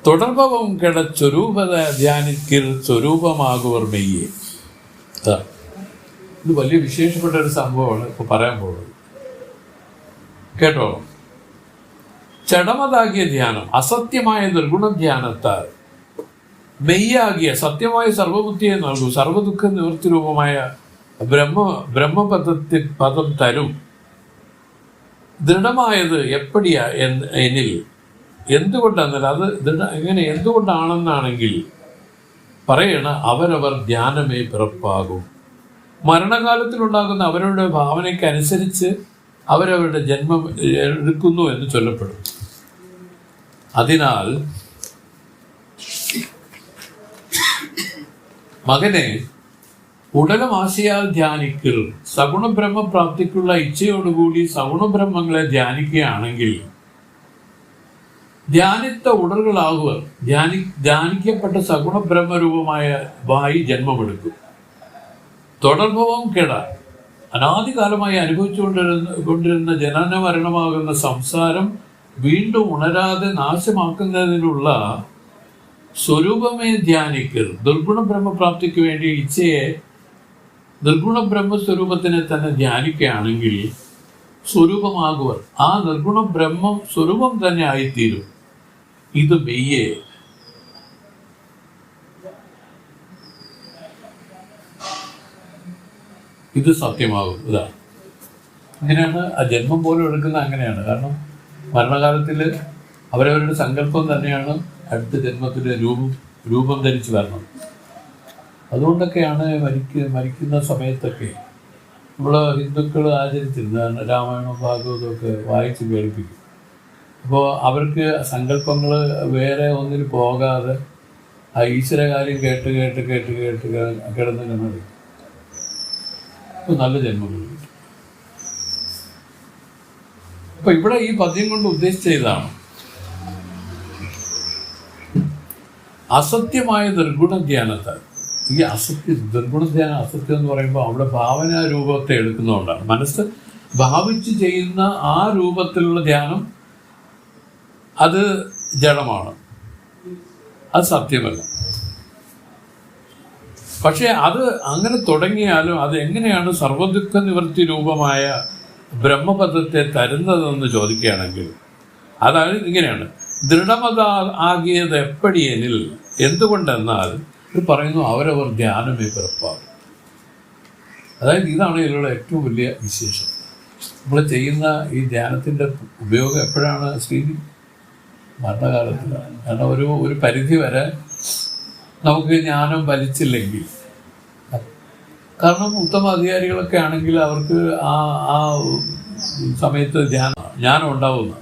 தொடர்பவம் கிட സ്വരൂപത ധ്യാനിക്കിൽ സ്വരൂപമാകുവർ മെയ്യേ. ഇത് വലിയ വിശേഷപ്പെട്ട ഒരു സംഭവമാണ് ഇപ്പോൾ പറയാൻ പോകുന്നത്. കേട്ടോ. ചടമതാകിയ ധ്യാനം അസത്യമായ നിർഗുണ ധ്യാനത്താൽ മെയ്യാകിയ സത്യമായ സർവബുദ്ധിയെ നൽകും. സർവദുഃഖ നിവൃത്തി രൂപമായ പദം തരും. ദൃഢമായത് എപ്പടിയാ എന്നിൽ എന്തുകൊണ്ടെന്നാൽ അത് ഇങ്ങനെ എന്തുകൊണ്ടാണെന്നാണെങ്കിൽ പറയണ അവരവർ ധ്യാനമേ പിറപ്പാകും. മരണകാലത്തിലുണ്ടാകുന്ന അവരുടെ ഭാവനയ്ക്കനുസരിച്ച് അവരവരുടെ ജന്മം എടുക്കുന്നു എന്ന് ചൊല്ലപ്പെടും. അതിനാൽ മകനെ ഉടലമാശയാൽ ധ്യാനിക്കൽ സഗുണബ്രഹ്മപ്രാപ്തിക്കുള്ള ഇച്ഛയോടുകൂടി സഗുണബ്രഹ്മങ്ങളെ ധ്യാനിക്കുകയാണെങ്കിൽ ധ്യാനിത്ത ഉടലുകളാകുവർ ധ്യാനിക്കപ്പെട്ട സഗുണബ്രഹ്മരൂപമായ വായി ജന്മമെടുക്കും. തുടർഭവം കെട അനാദികാലമായി അനുഭവിച്ചുകൊണ്ടിരുന്ന ജനന മരണമാകുന്ന സംസാരം വീണ്ടും ഉണരാതെ നാശമാക്കുന്നതിനുള്ള സ്വരൂപമേ ധ്യാനിക്കൽ. ദുർഗുണ ബ്രഹ്മപ്രാപ്തിക്ക് വേണ്ടി ഇച്ഛയെ നിർഗുണ ബ്രഹ്മസ്വരൂപത്തിനെ തന്നെ ധ്യാനിക്കുകയാണെങ്കിൽ സ്വരൂപമാകുവർ. ആ നിർഗുണ ബ്രഹ്മം സ്വരൂപം തന്നെ ആയിത്തീരും. ഇത് മെയ്യേ. ഇത് സത്യമാകും. ഇതാണ് ഇങ്ങനെയാണ് ആ ജന്മം പോലും എടുക്കുന്നത്. അങ്ങനെയാണ്. കാരണം മരണകാലത്തിൽ അവരവരുടെ സങ്കല്പം തന്നെയാണ് അടുത്ത ജന്മത്തിൽ രൂപം ധരിച്ച് വരണം. അതുകൊണ്ടൊക്കെയാണ് മരിക്കുന്ന സമയത്തൊക്കെ നമ്മൾ ഹിന്ദുക്കൾ ആചരിച്ചിരുന്നത് രാമായണവും ഭാഗവതമൊക്കെ വായിച്ച് കേൾപ്പിക്കും. അപ്പോൾ അവർക്ക് സങ്കല്പങ്ങൾ വേറെ ഒന്നിൽ പോകാതെ ആ ഈശ്വരകാര്യം കേട്ട് കിടന്നിങ്ങനെ മതി. നല്ല ജന്മങ്ങൾ. അപ്പൊ ഇവിടെ ഈ പദ്യം കൊണ്ട് ഉദ്ദേശിച്ച ഇതാണ്, അസത്യമായ നിർഗുണ ധ്യാനത്താൽ ഈ അസത്യം, ദുർഗുണധ്യാനം അസത്യം എന്ന് പറയുമ്പോൾ അവിടെ ഭാവന രൂപത്തെ എടുക്കുന്നതുകൊണ്ടാണ്. മനസ്സ് ഭാവിച്ച് ചെയ്യുന്ന ആ രൂപത്തിലുള്ള ധ്യാനം അത് ജഡമാണ്, അത് സത്യമല്ല. പക്ഷെ അത് അങ്ങനെ തുടങ്ങിയാലും അത് എങ്ങനെയാണ് സർവദുഃഖ നിവൃത്തി രൂപമായ ബ്രഹ്മപദത്തെ തരുന്നതെന്ന് ചോദിക്കുകയാണെങ്കിൽ അതായത് ഇങ്ങനെയാണ്: ദൃഢമത ആകിയത് എപ്പടിയെനിൽ, എന്തുകൊണ്ടെന്നാൽ ഇത് പറയുന്നു അവരവർ ധ്യാനമേ പിറപ്പാകും. അതായത് ഇതാണ് ഇതിലുള്ള ഏറ്റവും വലിയ വിശേഷം. നമ്മൾ ചെയ്യുന്ന ഈ ധ്യാനത്തിൻ്റെ ഉപയോഗം എപ്പോഴാണ്? ശ്രീനി മരണകാലത്തിലാണ്. കാരണം ഒരു പരിധി വരെ നമുക്ക് ജ്ഞാനം വലിച്ചില്ലെങ്കിൽ, കാരണം ഉത്തമ അധികാരികളൊക്കെ ആണെങ്കിൽ അവർക്ക് ആ സമയത്ത് ജ്ഞാനം ഉണ്ടാവുന്ന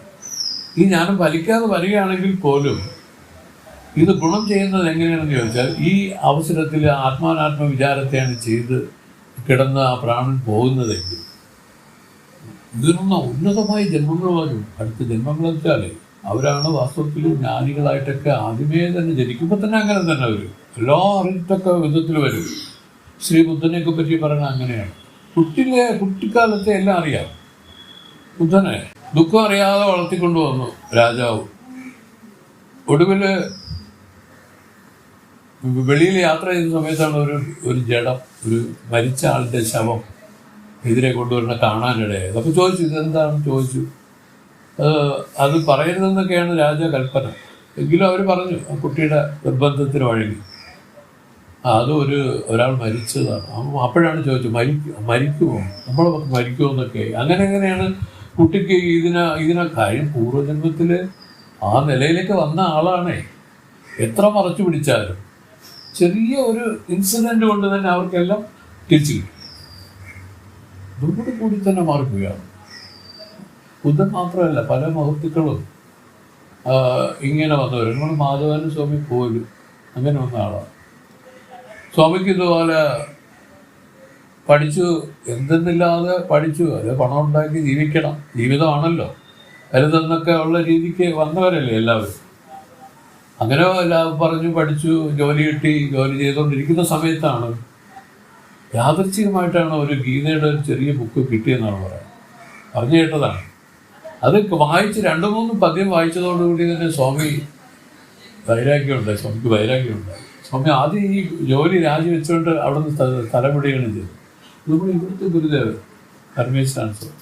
ഈ ജ്ഞാനം വലിക്കാതെ വരികയാണെങ്കിൽ പോലും ഇത് ഗുണം ചെയ്യുന്നത് എങ്ങനെയാണെന്ന് ചോദിച്ചാൽ ഈ അവസരത്തിൽ ആത്മാനാത്മ വിചാരത്തെയാണ് ചെയ്ത് കിടന്ന് ആ പ്രാണൻ പോകുന്നതെങ്കിൽ ഇതിനുള്ള ഉന്നതമായ ജന്മങ്ങൾ വരും. അടുത്ത ജന്മങ്ങളെന്ന് വെച്ചാൽ അവരാണ് വാസ്തവത്തിൽ ജ്ഞാനികളായിട്ടൊക്കെ ആദ്യമേ തന്നെ ജനിക്കുമ്പോൾ തന്നെ അങ്ങനെ തന്നെ വരും. എല്ലാ അറിയത്തക്ക വിധത്തിൽ വരും. ശ്രീ ബുദ്ധനെയൊക്കെ പറ്റി പറയുന്നത് അങ്ങനെയാണ്. കുട്ടിക്കാലത്തെ എല്ലാം അറിയാം. ബുദ്ധനെ ദുഃഖം അറിയാതെ വളർത്തിക്കൊണ്ടു വന്നു രാജാവ്. ഒടുവിൽ വെളിയിൽ യാത്ര ചെയ്ത സമയത്താണ് ഒരു ജഡം, ഒരു മരിച്ച ആളുടെ ശവം എതിരെ കൊണ്ടുവരുന്ന കാണാനിടയായത്. അപ്പോൾ ചോദിച്ചു, ഇതെന്താണെന്ന് ചോദിച്ചു. അത് പറയരുതെന്നൊക്കെയാണ് രാജ കൽപ്പന. എങ്കിലും അവർ പറഞ്ഞു, ആ കുട്ടിയുടെ നിർബന്ധത്തിന് വഴങ്ങി. അത് ഒരാൾ മരിച്ചതാണ്. അപ്പോഴാണ് ചോദിച്ചത്, മരിക്കുമോ, നമ്മളെ മരിക്കുമോ എന്നൊക്കെ. അങ്ങനെയാണ് കുട്ടിക്ക് ഇതിനെ കാര്യം പൂർവ്വജന്മത്തിൽ ആ നിലയിലേക്ക് വന്ന ആളാണേ. എത്ര മറച്ചു പിടിച്ചാലും ചെറിയ ഒരു ഇൻസിഡന്റ് കൊണ്ട് തന്നെ അവർക്കെല്ലാം തിരിച്ചു കിട്ടും. ഇതോട് കൂടി തന്നെ മാറിപ്പോയാണ്. ബുദ്ധൻ മാത്രമല്ല, പല മഹത്തുക്കളും ഇങ്ങനെ വന്നവർ. നമ്മൾ മാധവാനന്ദ സ്വാമി പോലും അങ്ങനെ വന്ന ആളാണ്. സ്വാമിക്ക് ഇതുപോലെ പഠിച്ചു, എന്തെന്നില്ലാതെ പഠിച്ചു. അത് പണം ഉണ്ടാക്കി ജീവിക്കണം, ജീവിതമാണല്ലോ വലുതെന്നൊക്കെ ഉള്ള രീതിക്ക് വന്നവരല്ലേ എല്ലാവരും. അങ്ങനെ എല്ലാം പറഞ്ഞു, പഠിച്ചു, ജോലി കിട്ടി. ജോലി ചെയ്തുകൊണ്ടിരിക്കുന്ന സമയത്താണ് യാദൃച്ഛികമായിട്ടാണ് ഒരു ഗീതയുടെ ഒരു ചെറിയ ബുക്ക് കിട്ടിയെന്നാണ് പറഞ്ഞു കേട്ടതാണ്. അത് വായിച്ച് 2-3 പദ്യം വായിച്ചതോടുകൂടി തന്നെ സ്വാമിക്ക് വൈരാഗ്യമുണ്ടായി. സ്വാമി ആദ്യം ഈ ജോലി രാജിവെച്ചുകൊണ്ട് അവിടെ നിന്ന് സ്ഥലമിടുകയാണ് ചെയ്തത്. നമ്മൾ ഇവിടുത്തെ ഗുരുദേവൻ പരമേശ്വരൻ സ്വാമി,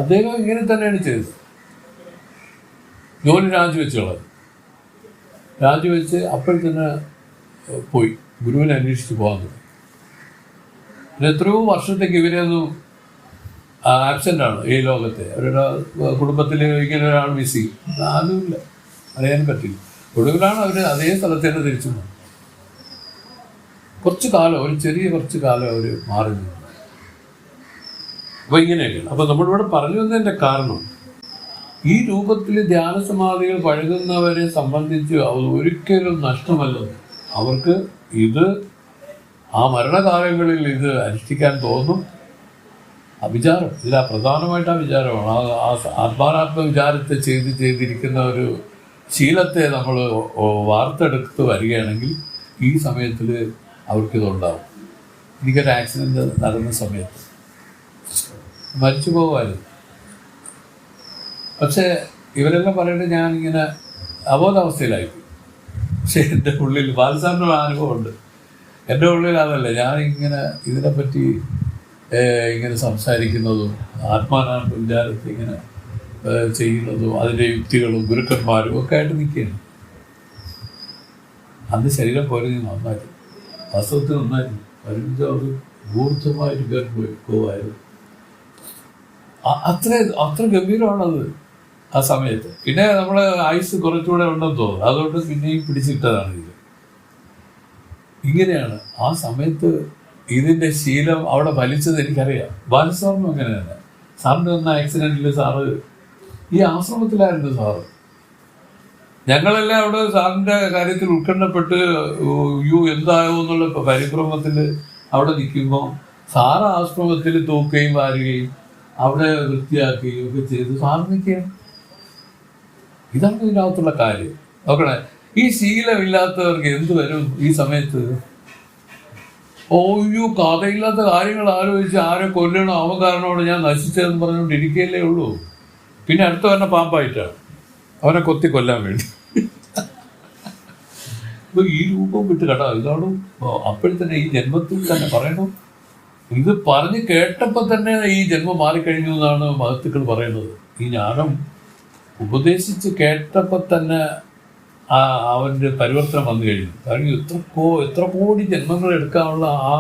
അദ്ദേഹം ഇങ്ങനെ തന്നെയാണ് ചെയ്തത്. ജോലി രാജിവെച്ച് അപ്പോൾ തന്നെ പോയി ഗുരുവിനെ അന്വേഷിച്ച് പോകാൻ തുടങ്ങി. പിന്നെ എത്രയോ വർഷത്തേക്ക് ഇവരൊന്നും ആബ്സെൻ്റാണ് ഈ ലോകത്തെ. അവരുടെ കുടുംബത്തിൽ ഇങ്ങനെ ഒരാൾ മിസ് ചെയ്യും, ആരുമില്ല, അറിയാൻ പറ്റില്ല. ഒടുവിലാണ് അവർ അതേ സ്ഥലത്ത് തന്നെ തിരിച്ചു പോകുന്നത്. കുറച്ച് കാലം അവർ മാറി നിന്നു. അപ്പോൾ ഇങ്ങനെയൊക്കെയാണ്. അപ്പോൾ നമ്മളിവിടെ പറഞ്ഞു വന്നതിൻ്റെ കാരണം, ഈ രൂപത്തിൽ ധ്യാനസമാധികൾ പഴകുന്നവരെ സംബന്ധിച്ച് ഒരിക്കലും നഷ്ടമല്ലെന്ന്. അവർക്ക് ഇത് ആ മരണകാലങ്ങളിൽ ഇത് അനുഷ്ഠിക്കാൻ തോന്നും. വിചാരം ഇതിലാ പ്രധാനമായിട്ട് ആ വിചാരമാണ്. ആത്മാനാത്മ വിചാരത്തെ ചെയ്തിരിക്കുന്ന ഒരു ശീലത്തെ നമ്മൾ വാർത്തെടുത്ത് വരികയാണെങ്കിൽ ഈ സമയത്തിൽ അവർക്കിതുണ്ടാവും. എനിക്കൊരു ആക്സിഡൻറ്റ് നടന്ന സമയത്ത് മരിച്ചു പോകുമായിരുന്നു. പക്ഷേ ഇവരെല്ലാം പറയുന്നത് ഞാനിങ്ങനെ അബോധാവസ്ഥയിലായിപ്പോയി. പക്ഷെ എൻ്റെ ഉള്ളിൽ ബാലസാറിൻ്റെ അനുഭവമുണ്ട്. എൻ്റെ ഉള്ളിൽ അതല്ല, ഞാനിങ്ങനെ ഇതിനെപ്പറ്റി ഇങ്ങനെ സംസാരിക്കുന്നതും ആത്മാനാത്മ വിചാരത്തെ ഇങ്ങനെ ചെയ്യുന്നതും അതിൻ്റെ യുക്തികളും ഗുരുക്കന്മാരും ഒക്കെ ആയിട്ട് നിൽക്കുകയാണ്. അന്ന് ശരീരം പോരുന്ന നന്നായിരുന്നു, വാസ്തവത്തിൽ നന്നായിരുന്നു. വരുമ്പോൾ അത് ഊർജ്ജമായിട്ട് കയറി പോവായിരുന്നു. അത്ര ഗംഭീരമാണത് ആ സമയത്ത്. പിന്നെ നമ്മൾ ആയുസ് കുറച്ചുകൂടെ ഉണ്ടെന്ന് തോന്നുന്നു, അതുകൊണ്ട് പിന്നെയും പിടിച്ചിട്ടതാണ് ഇത്. ഇങ്ങനെയാണ് ആ സമയത്ത് ഇതിൻ്റെ ശീലം അവിടെ വലിച്ചത് എനിക്കറിയാം. ബാലസാറിനും അങ്ങനെ തന്നെ. സാറിൻ്റെ വന്ന ആക്സിഡൻറ്റിൽ സാറ് ഈ ആശ്രമത്തിലായിരുന്നു സാറ്. ഞങ്ങളെല്ലാം അവിടെ സാറിൻ്റെ കാര്യത്തിൽ ഉത്കണ്ഠപ്പെട്ട് എന്തായോ എന്നുള്ള പരിഭ്രമത്തിൽ അവിടെ നിൽക്കുമ്പോൾ സാറ് ആശ്രമത്തിൽ തൂക്കുകയും വാരുകയും അവിടെ വൃത്തിയാക്കുകയും ഒക്കെ ചെയ്ത് സാറ് നിൽക്കുകയാണ്. ഇതാണ് ഇതിനകത്തുള്ള കാര്യം. നോക്കണേ, ഈ ശീലമില്ലാത്തവർക്ക് എന്ത് വരും ഈ സമയത്ത്? ഓയ്യോ കഥയില്ലാത്ത കാര്യങ്ങൾ ആലോചിച്ച് ആരെ കൊല്ലണോ അവൻ കാരണമാണ് ഞാൻ നശിച്ചതെന്ന് പറഞ്ഞുകൊണ്ടിരിക്കുകയല്ലേ ഉള്ളൂ. പിന്നെ അടുത്ത പറഞ്ഞ പാമ്പായിട്ടാണ് അവനെ കൊത്തി കൊല്ലാൻ വേണ്ടി. ഇപ്പൊ ഈ രൂപം വിട്ട് കേട്ടോ, ഇതാണ് അപ്പോഴത്തന്നെ ഈ ജന്മത്തിൽ തന്നെ പറയണം. ഇത് പറഞ്ഞ് കേട്ടപ്പോൾ തന്നെ ഈ ജന്മം മാറിക്കഴിഞ്ഞു എന്നാണ് മഹത്തുക്കൾ പറയുന്നത്. ഈ ജ്ഞാനം ഉപദേശിച്ച് കേട്ടപ്പോൾ തന്നെ അവൻ്റെ പരിവർത്തനം വന്നു കഴിഞ്ഞു. കാരണം എത്ര കോടി ജന്മങ്ങൾ എടുക്കാനുള്ള ആ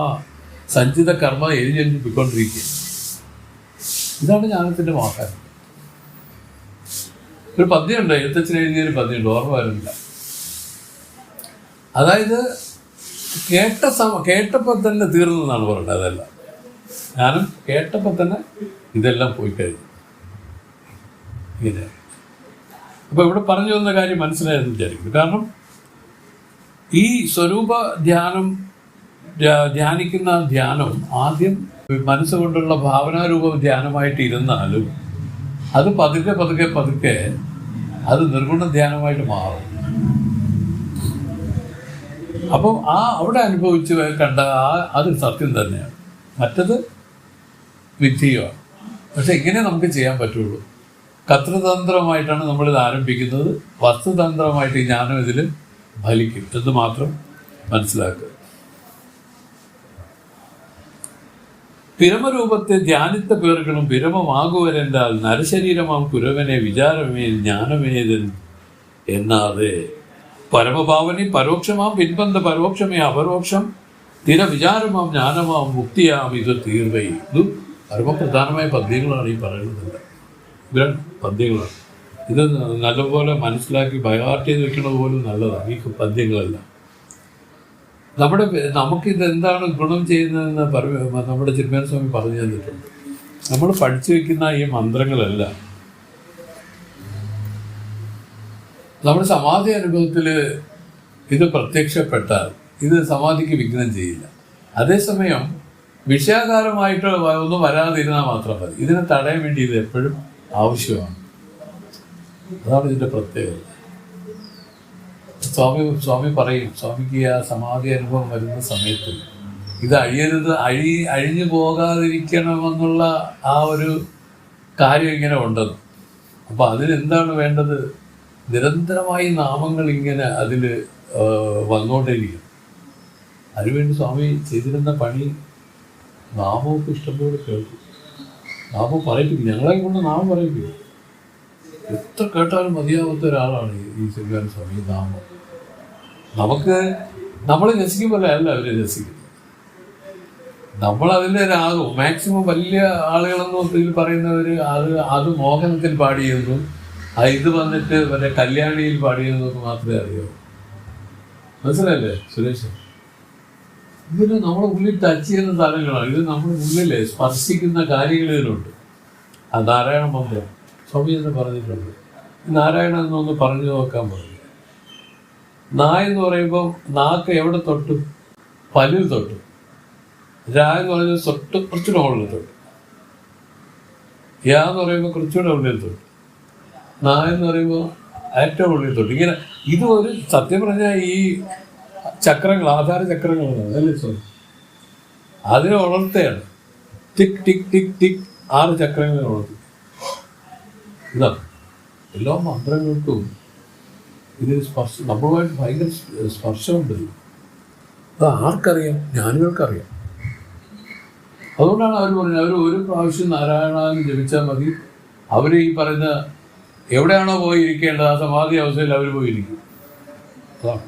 സഞ്ചിത കർമ്മ എഴുതി പോയിക്കൊണ്ടിരിക്കുക. ഇതാണ് ജ്ഞാനത്തിൻ്റെ മാഹാത്മ്യം. ഒരു പദ്യമുണ്ട്, എഴുത്തച്ഛൻ എഴുതിയൊരു പദ്യമുണ്ട്, ഓർമ്മ വരുന്നില്ല. അതായത് കേട്ടപ്പോൾ തന്നെ തീർന്നു എന്നാണ് പറയുന്നത്. അതെല്ലാം ഞാനും കേട്ടപ്പോൾ തന്നെ ഇതെല്ലാം പോയി കഴിഞ്ഞു. ഇങ്ങനെ അപ്പോൾ ഇവിടെ പറഞ്ഞു വന്ന കാര്യം മനസ്സിലായെന്ന് വിചാരിക്കുന്നു. കാരണം ഈ സ്വരൂപ ധ്യാനിക്കുന്ന ധ്യാനം ആദ്യം മനസ്സുകൊണ്ടുള്ള ഭാവനാരൂപ ധ്യാനമായിട്ട് ഇരുന്നാലും അത് പതുക്കെ പതുക്കെ പതുക്കെ അത് നിർഗുണ ധ്യാനമായിട്ട് മാറും. അപ്പം അവിടെ അനുഭവിച്ച് കണ്ട അത് സത്യം തന്നെയാണ്, മറ്റത് വിധിയുമാണ്. പക്ഷെ ഇങ്ങനെ നമുക്ക് ചെയ്യാൻ പറ്റുള്ളൂ. കർത്തൃതന്ത്രമായിട്ടാണ് നമ്മളിത് ആരംഭിക്കുന്നത്. വസ്തുതന്ത്രമായിട്ട് ഈ ജ്ഞാനം ഇതിൽ ഫലിക്കും എന്ന് മാത്രം മനസ്സിലാക്കുക. പിരമരൂപത്തെ ധ്യാനിത്ത പേറുകളും പിരമമാകുവരെന്നാൽ നരശരീരമാം കുരവനെ വിചാരമേ ജ്ഞാനമേതൻ എന്നാതെ പരമഭാവനി പരോക്ഷമാം പിൻബന്ധ പരോക്ഷമേ അപരോക്ഷം തിര വിചാരമാം ജ്ഞാനമാം മുക്തിയാം ഇത് തീർവൈ. ഇത് പരമപ്രധാനമായ പദ്യങ്ങളാണ് ഈ പറയുന്നത്. ഇവരാണ് പദ്യങ്ങളാണ്. ഇത് നല്ലപോലെ മനസ്സിലാക്കി ബയോഹാർട്ട് ചെയ്ത് വെക്കുന്നത് പോലും നല്ലതാണ് ഈ പദ്യങ്ങളെല്ലാം. നമുക്കിത് എന്താണ് ഗുണം ചെയ്യുന്നതെന്ന് നമ്മുടെ ചിന്മയ സ്വാമി പറഞ്ഞു തന്നിട്ടുണ്ട്. നമ്മൾ പഠിച്ചു വെക്കുന്ന ഈ മന്ത്രങ്ങളെല്ലാം നമ്മുടെ സമാധി അനുഭവത്തിൽ ഇത് പ്രത്യക്ഷപ്പെട്ടാൽ ഇത് സമാധിക്ക് വിഘ്നം ചെയ്യില്ല. അതേസമയം വിഷയാകാരമായിട്ട് ഒന്നും വരാതിരുന്നാൽ മാത്രം മതി. ഇതിനെ തടയാൻ വേണ്ടി ഇത് എപ്പോഴും ആവശ്യമാണ്. അതാണ് ഇതിൻ്റെ പ്രത്യേകത. സ്വാമി പറയും, സ്വാമിക്ക് ആ സമാധി അനുഭവം വരുന്ന സമയത്ത് ഇത് അഴിഞ്ഞു പോകാതിരിക്കണമെന്നുള്ള ആ ഒരു കാര്യം ഇങ്ങനെ ഉണ്ടെന്ന്. അപ്പം അതിനെന്താണ് വേണ്ടത്? നിരന്തരമായി നാമങ്ങൾ ഇങ്ങനെ അതിൽ വന്നുകൊണ്ടേയിരിക്കും. അതിനുവേണ്ടി സ്വാമി ചെയ്തിരുന്ന പണി നാമമൊക്കെ ഇഷ്ടംപോലെ കേൾക്കും. നാമം പറയിപ്പിക്കും, ഞങ്ങളെ കൊണ്ട് നാമം പറയിപ്പിക്കും. എത്ര കേട്ടാലും മതിയാവാത്ത ഒരാളാണ് ഈ ശ്രീകാര്യ സ്വാമി. നാമം നമ്മളെ രസിക്കുമ്പോൾ അല്ല അവരെ രസിക്കുന്നത്. നമ്മളതിൻ്റെ രാഗം മാക്സിമം വലിയ ആളുകളെന്നും ഇതിൽ പറയുന്നവർ അത് മോഹനത്തിൽ പാടിയെന്നും ഇത് വന്നിട്ട് മറ്റേ കല്യാണിയിൽ പാടിയെന്നൊക്കെ മാത്രമേ അറിയാവൂ. മനസ്സിലല്ലേ സുരേഷ്? ഇതിന് നമ്മുടെ ഉള്ളിൽ ടച്ച് ചെയ്യുന്ന സ്ഥലങ്ങളാണ്. ഇത് നമ്മുടെ ഉള്ളിലെ സ്പർശിക്കുന്ന കാര്യങ്ങളിലുണ്ട്. ആ നാരായണ മന്ത്രം സ്വാമി എന്ന് പറഞ്ഞിട്ടുണ്ട്. നാരായണ എന്നൊന്ന് പറഞ്ഞു നോക്കാൻ പറഞ്ഞു. എന്ന് പറയുമ്പോൾ നാക്ക് എവിടെ തൊട്ടു? പല്ലിൽ തൊട്ടു. എന്ന് പറയുന്നത് കുറച്ചുകൂടെ ഉള്ളിൽ തൊട്ടു. എന്ന് പറയുമ്പോൾ കുറച്ചുകൂടെ ഉള്ളിൽ തൊട്ടു. എന്ന് പറയുമ്പോൾ ഏറ്റവും ഉള്ളിൽ തൊട്ടു. ഇങ്ങനെ ഇത് ഒരു സത്യം പറഞ്ഞാൽ ഈ ചക്രങ്ങൾ, ആധാര ചക്രങ്ങളാണ് അല്ലേ സ്വാമി? അതിനെ ഉണർത്തുകയാണ്. ടിക് ടിക് ടിക് ടിക് 6 ചക്രങ്ങളെ ഉണർത്തി. ഇതാണ് എല്ലാ മന്ത്രങ്ങൾക്കും ഇതിന് നമ്മളുമായിട്ട് ഭയങ്കര സ്പർശമുണ്ട്. അത് ആർക്കറിയാം? ജ്ഞാനികൾക്കറിയാം. അതുകൊണ്ടാണ് അവർ പറഞ്ഞത്, അവർ ഒരു പ്രാവശ്യം നാരായണാന്ന് ജപിച്ചാൽ മതി. അവർ ഈ പറയുന്ന എവിടെയാണോ പോയിരിക്കേണ്ടത് ആ സമാധി അവസ്ഥയിൽ അവർ പോയിരിക്കും. അതാണ്.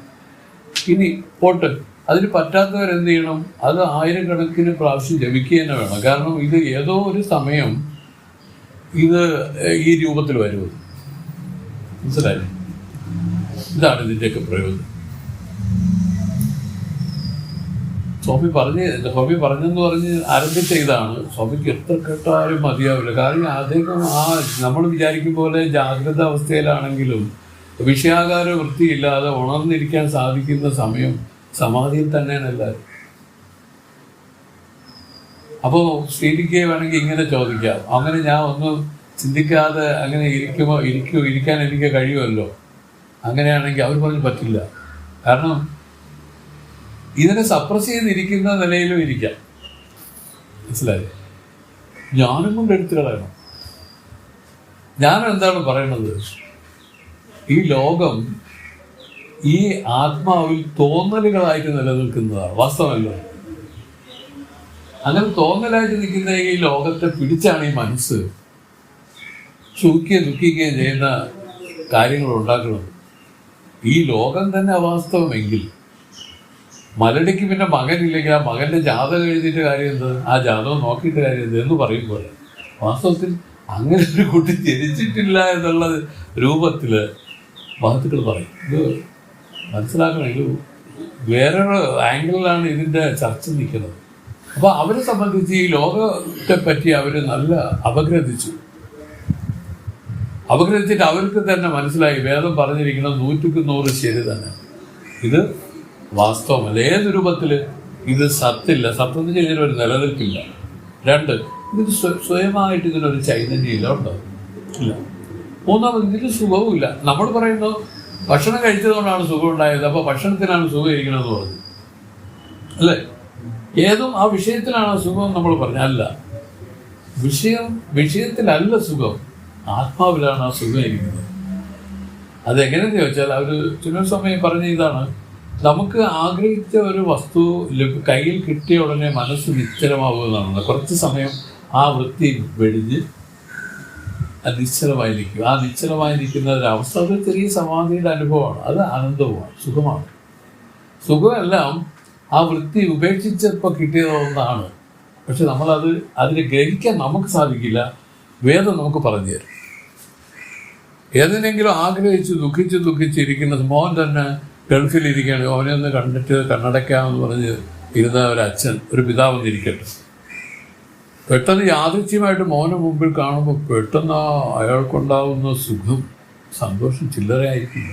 ഇനി പോട്ട് അതിന് പറ്റാത്തവരെന്ത് ചെയ്യണം? അത് 1000 പ്രാവശ്യം ജപിക്കുക തന്നെ വേണം. കാരണം ഇത് ഏതോ ഒരു സമയം ഇത് ഈ രൂപത്തിൽ വരുന്നത് മനസ്സിലായി. ഇതാണ് ഇതിൻ്റെയൊക്കെ പ്രയോജനം. സ്വാമി പറഞ്ഞെന്ന് പറഞ്ഞ് ആരംഭിച്ച ഇതാണ്. സ്വാമിക്ക് എത്ര കേട്ടാലും മതിയാവില്ല. കാരണം അദ്ദേഹം നമ്മൾ വിചാരിക്കും പോലെ ജാഗ്രത അവസ്ഥയിലാണെങ്കിലും വിഷയാകാര വൃത്തിയില്ലാതെ ഉണർന്നിരിക്കാൻ സാധിക്കുന്ന സമയം സമാധിയിൽ തന്നെയാണ് എല്ലാവരും. അപ്പോൾ സ്ഥിതിക്ക് വേണമെങ്കിൽ ഇങ്ങനെ ചോദിക്കാം, അങ്ങനെ ഞാൻ ഒന്നും ചിന്തിക്കാതെ അങ്ങനെ ഇരിക്കാൻ എനിക്ക് കഴിയുമല്ലോ. അങ്ങനെയാണെങ്കിൽ അവർ പറഞ്ഞ് പറ്റില്ല. കാരണം ഇതിനെ സപ്രസ് ചെയ്തിരിക്കുന്ന നിലയിലും ഇരിക്കാം. മനസ്സിലായി? ജ്ഞാനം കൊണ്ട് എടുത്തു കളയണം. ഞാൻ എന്താണ് പറയണത്? ഈ ലോകം ഈ ആത്മാവിൽ തോന്നലുകളായിട്ട് നിലനിൽക്കുന്നതാണ്, വാസ്തവമല്ലോ. അങ്ങനെ തോന്നലായിട്ട് നിൽക്കുന്ന ഈ ലോകത്തെ പിടിച്ചാണ് ഈ മനസ്സ് സുഖിക്കുകയും ദുഃഖിക്കുകയും ചെയ്യുന്ന കാര്യങ്ങൾ ഉണ്ടാക്കുന്നത്. ഈ ലോകം തന്നെ അവാസ്തവമെങ്കിൽ മലടിക്ക് പിന്നെ മകനില്ലെങ്കിൽ ആ മകന്റെ ജാതകം എഴുതിയിട്ട് കാര്യം എന്ത്, ആ ജാതകം നോക്കിയിട്ട് കാര്യം എന്ത് എന്ന് പറയുമ്പോൾ വാസ്തവത്തിൽ അങ്ങനെ ഒരു കുട്ടി ജനിച്ചിട്ടില്ല എന്നുള്ള രൂപത്തില് മഹത്തുക്കൾ പറയും. ഇത് മനസ്സിലാക്കണം, ഇത് വേറൊരു ആംഗിളിലാണ് ഇതിന്റെ ചർച്ച നിൽക്കുന്നത്. അപ്പൊ അവരെ സംബന്ധിച്ച് ഈ ലോകത്തെ പറ്റി അവര് നല്ല അപഗ്രഥിച്ചിട്ട് അവർക്ക് തന്നെ മനസ്സിലായി വേദം പറഞ്ഞിരിക്കുന്നത് 100% ശരി തന്നെ. ഇത് വാസ്തവമല്ല. ഏത് രൂപത്തില് ഇത് സത്തില്ല, സത്യം ഇതിനൊരു നിലനിൽപ്പില്ല. 2, ഇത് സ്വയമായിട്ട് ഇതിനൊരു ചൈതന്യമില്ല, ഉണ്ടോ? ഇല്ല. 3, ഇതിന് സുഖവും ഇല്ല. നമ്മൾ പറയുന്നു ഭക്ഷണം കഴിച്ചതുകൊണ്ടാണ് സുഖം ഉണ്ടായത്, അപ്പൊ ഭക്ഷണത്തിനാണ് സുഖം ഇരിക്കണമെന്ന് പറഞ്ഞു, അല്ലേ? ഏതും ആ വിഷയത്തിലാണ് സുഖം നമ്മൾ പറഞ്ഞ അല്ല. വിഷയത്തിലല്ല സുഖം, ആത്മാവിലാണ് ആ സുഖം ഇരിക്കുന്നത്. അതെങ്ങനെയെന്ന് ചോദിച്ചാൽ അവർ ചില സമയം പറഞ്ഞ ഇതാണ്, നമുക്ക് ആഗ്രഹിച്ച ഒരു വസ്തു കയ്യിൽ കിട്ടിയ ഉടനെ മനസ്സ് നിശ്ചലമാവുന്നതാണ്. കുറച്ച് സമയം ആ വൃത്തി വെടിഞ്ഞ് നിശ്ചലമായിരിക്കും. ആ നിശ്ചലമായിരിക്കുന്ന ഒരവസ്ഥ ഒരു ചെറിയ സമാധിയുടെ അനുഭവമാണ്. അത് ആനന്ദവുമാണ്, സുഖമാണ്. സുഖമെല്ലാം ആ വൃത്തി ഉപേക്ഷിച്ചപ്പോൾ കിട്ടിയതൊന്നാണ്. പക്ഷെ അതിനെ ഗ്രഹിക്കാൻ നമുക്ക് സാധിക്കില്ല. വേദം നമുക്ക് പറഞ്ഞു തരും. ഏതിനെങ്കിലും ആഗ്രഹിച്ച് ദുഃഖിച്ചിരിക്കുന്നത്, മോൻ തന്നെ ഗൾഫിലിരിക്കുകയാണ്, അവനെ ഒന്ന് കണ്ടിട്ട് കണ്ണടയ്ക്കാമെന്ന് പറഞ്ഞ് ഇരുന്ന ഒരു പിതാവെന്നിരിക്കട്ടെ, പെട്ടെന്ന് യാദൃച്ഛ്യമായിട്ട് മോനെ മുമ്പിൽ കാണുമ്പോൾ പെട്ടെന്ന് അയാൾക്കുണ്ടാവുന്ന സുഖം, സന്തോഷം ചില്ലറയായിരിക്കില്ല.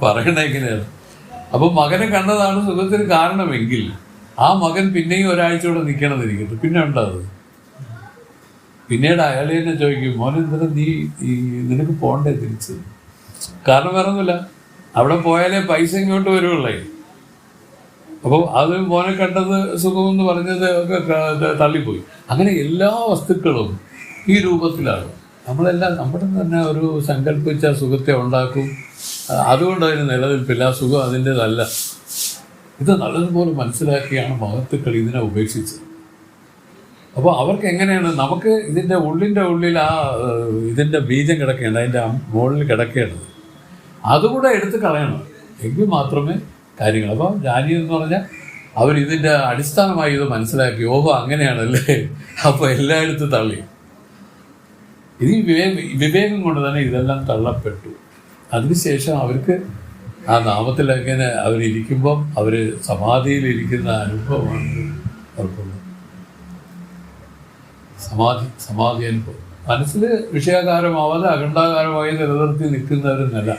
പറയണ എങ്ങനെയാണ്? അപ്പൊ മകനെ കണ്ടതാണ് സുഖത്തിന് കാരണമെങ്കിൽ ആ മകൻ പിന്നെയും ഒരാഴ്ചയോടെ നിൽക്കണമെന്നിരിക്കട്ടെ, പിന്നെ ഉണ്ടാകുന്നത്. പിന്നീട് അയാളെ തന്നെ ചോദിക്കും, മോനെന്തിനാ നിനക്ക് പോണ്ടേ തിരിച്ച്? കാരണം വേറൊന്നുമില്ല, അവിടെ പോയാലേ പൈസ ഇങ്ങോട്ട് വരുവുള്ളേ. അപ്പോൾ അത് മോനെ കണ്ടത് സുഖമെന്ന് പറഞ്ഞത് ഒക്കെ തള്ളിപ്പോയി. അങ്ങനെ എല്ലാ വസ്തുക്കളും ഈ രൂപത്തിലാണ്. നമ്മളെല്ലാം നമ്മുടെ തന്നെ ഒരു സങ്കല്പിച്ച സുഖത്തെ ഉണ്ടാക്കും. അതുകൊണ്ട് അതിന് നിലനിൽപ്പില്ല, സുഖം അതിൻ്റെതല്ല. ഇത് നല്ലതുപോലെ മനസ്സിലാക്കിയാണ് മഹത്തുക്കൾ ഇതിനെ ഉപേക്ഷിച്ചത്. അപ്പോൾ അവർക്ക് എങ്ങനെയാണ്, നമുക്ക് ഇതിൻ്റെ ഉള്ളിൽ ഇതിൻ്റെ ബീജം കിടക്കേണ്ടത്, അതിൻ്റെ മുകളിൽ കിടക്കേണ്ടത്, അതുകൂടെ എടുത്ത് കളയണം. എങ്കിൽ മാത്രമേ കാര്യങ്ങൾ. അപ്പം ജാനി എന്ന് പറഞ്ഞാൽ അവരിതിൻ്റെ അടിസ്ഥാനമായി ഇത് മനസ്സിലാക്കി. ഓഹോ അങ്ങനെയാണല്ലേ, അപ്പോൾ എല്ലായിടത്തും തള്ളി. ഇത് വിവേകം കൊണ്ട് തന്നെ ഇതെല്ലാം തള്ളപ്പെട്ടു. അതിനുശേഷം അവർക്ക് ആ നാമത്തിൽ എങ്ങനെ അവരിയ്ക്കുമ്പം അവർ സമാധിയിലിരിക്കുന്ന അനുഭവമാണ് അവർക്കുള്ളത്. സമാധി അനുഭവം മനസ്സിൽ വിഷയാകാരമാവാതെ അഖണ്ഡാകാരമായി നിലനിർത്തി നിൽക്കുന്ന ഒരു നില.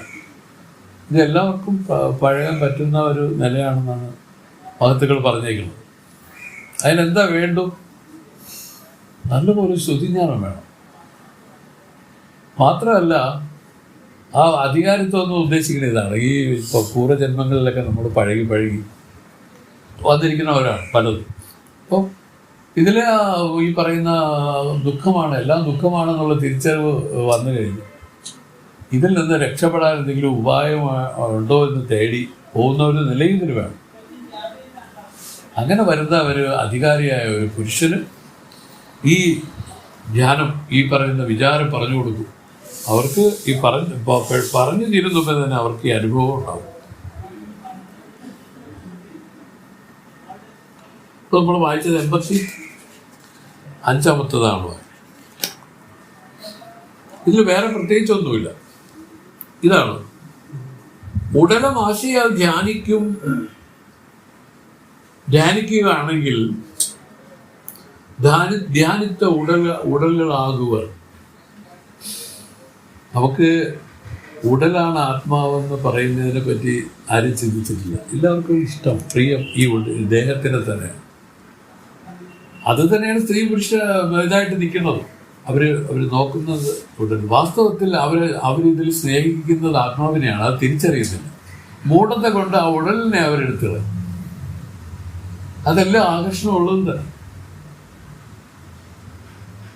ഇതെല്ലാവർക്കും പഴകാൻ പറ്റുന്ന ഒരു നിലയാണെന്നാണ് മഹത്തുക്കൾ പറഞ്ഞേക്കുന്നത്. അതിനെന്താ വേണ്ടു? നല്ലപോലെ ശ്രുതിജ്ഞാനം വേണം. മാത്രമല്ല ആ അധികാരത്വം എന്ന് ഉദ്ദേശിക്കുന്ന ഇതാണ്. ഈ ഇപ്പോൾ പൂർവ്വജന്മങ്ങളിലൊക്കെ നമ്മൾ പഴകി വന്നിരിക്കുന്നവരാണ് പലതും. അപ്പോൾ ഇതിൽ ഈ പറയുന്ന ദുഃഖമാണ്, എല്ലാം ദുഃഖമാണെന്നുള്ള തിരിച്ചറിവ് വന്നു കഴിഞ്ഞു. ഇതിൽ നിന്ന് രക്ഷപ്പെടാൻ എന്തെങ്കിലും ഉപായം ഉണ്ടോ എന്ന് തേടി പോകുന്ന ഒരു നിലയിൽ ഇതിൽ വേണം. അങ്ങനെ വരുന്ന ഒരു അധികാരിയായ ഒരു പുരുഷന് ഈ ധ്യാനം, ഈ പറയുന്ന വിചാരം പറഞ്ഞു കൊടുക്കും. അവർക്ക് ഈ പറഞ്ഞു തീരുന്നുമ്പോൾ തന്നെ അവർക്ക് ഈ അനുഭവം ഉണ്ടാവും. ഇപ്പൊ നമ്മൾ വായിച്ചത് 85-ാമത്തേതാണ്. ഇതിൽ വേറെ പ്രത്യേകിച്ചൊന്നുമില്ല. ഇതാണ് ഉടനം ആശയാൽ ധ്യാനിക്കുകയാണെങ്കിൽ ധ്യാനിത്ത ഉടലുകളാകുവർ. നമുക്ക് ഉടലാണ് ആത്മാവെന്ന് പറയുന്നതിനെ പറ്റി ആരും ചിന്തിച്ചിട്ടില്ല. എല്ലാവർക്കും ഇഷ്ടം, പ്രിയം ഈ ദേഹത്തിനെ തന്നെ. അത് തന്നെയാണ് സ്ത്രീ പുരുഷ ഇതായിട്ട് നിൽക്കുന്നത്. അവർ നോക്കുന്നത് ഉടൻ. വാസ്തവത്തിൽ അവരിതിൽ സ്നേഹിക്കുന്നത് ആത്മാവിനെയാണ്. അത് തിരിച്ചറിയുന്നില്ല. മൂഢത്തെ കൊണ്ട് ആ ഉടലിനെ അവരെടുത്തുകളെ. അതെല്ലാം ആകർഷണമുള്ളത് തന്നെ.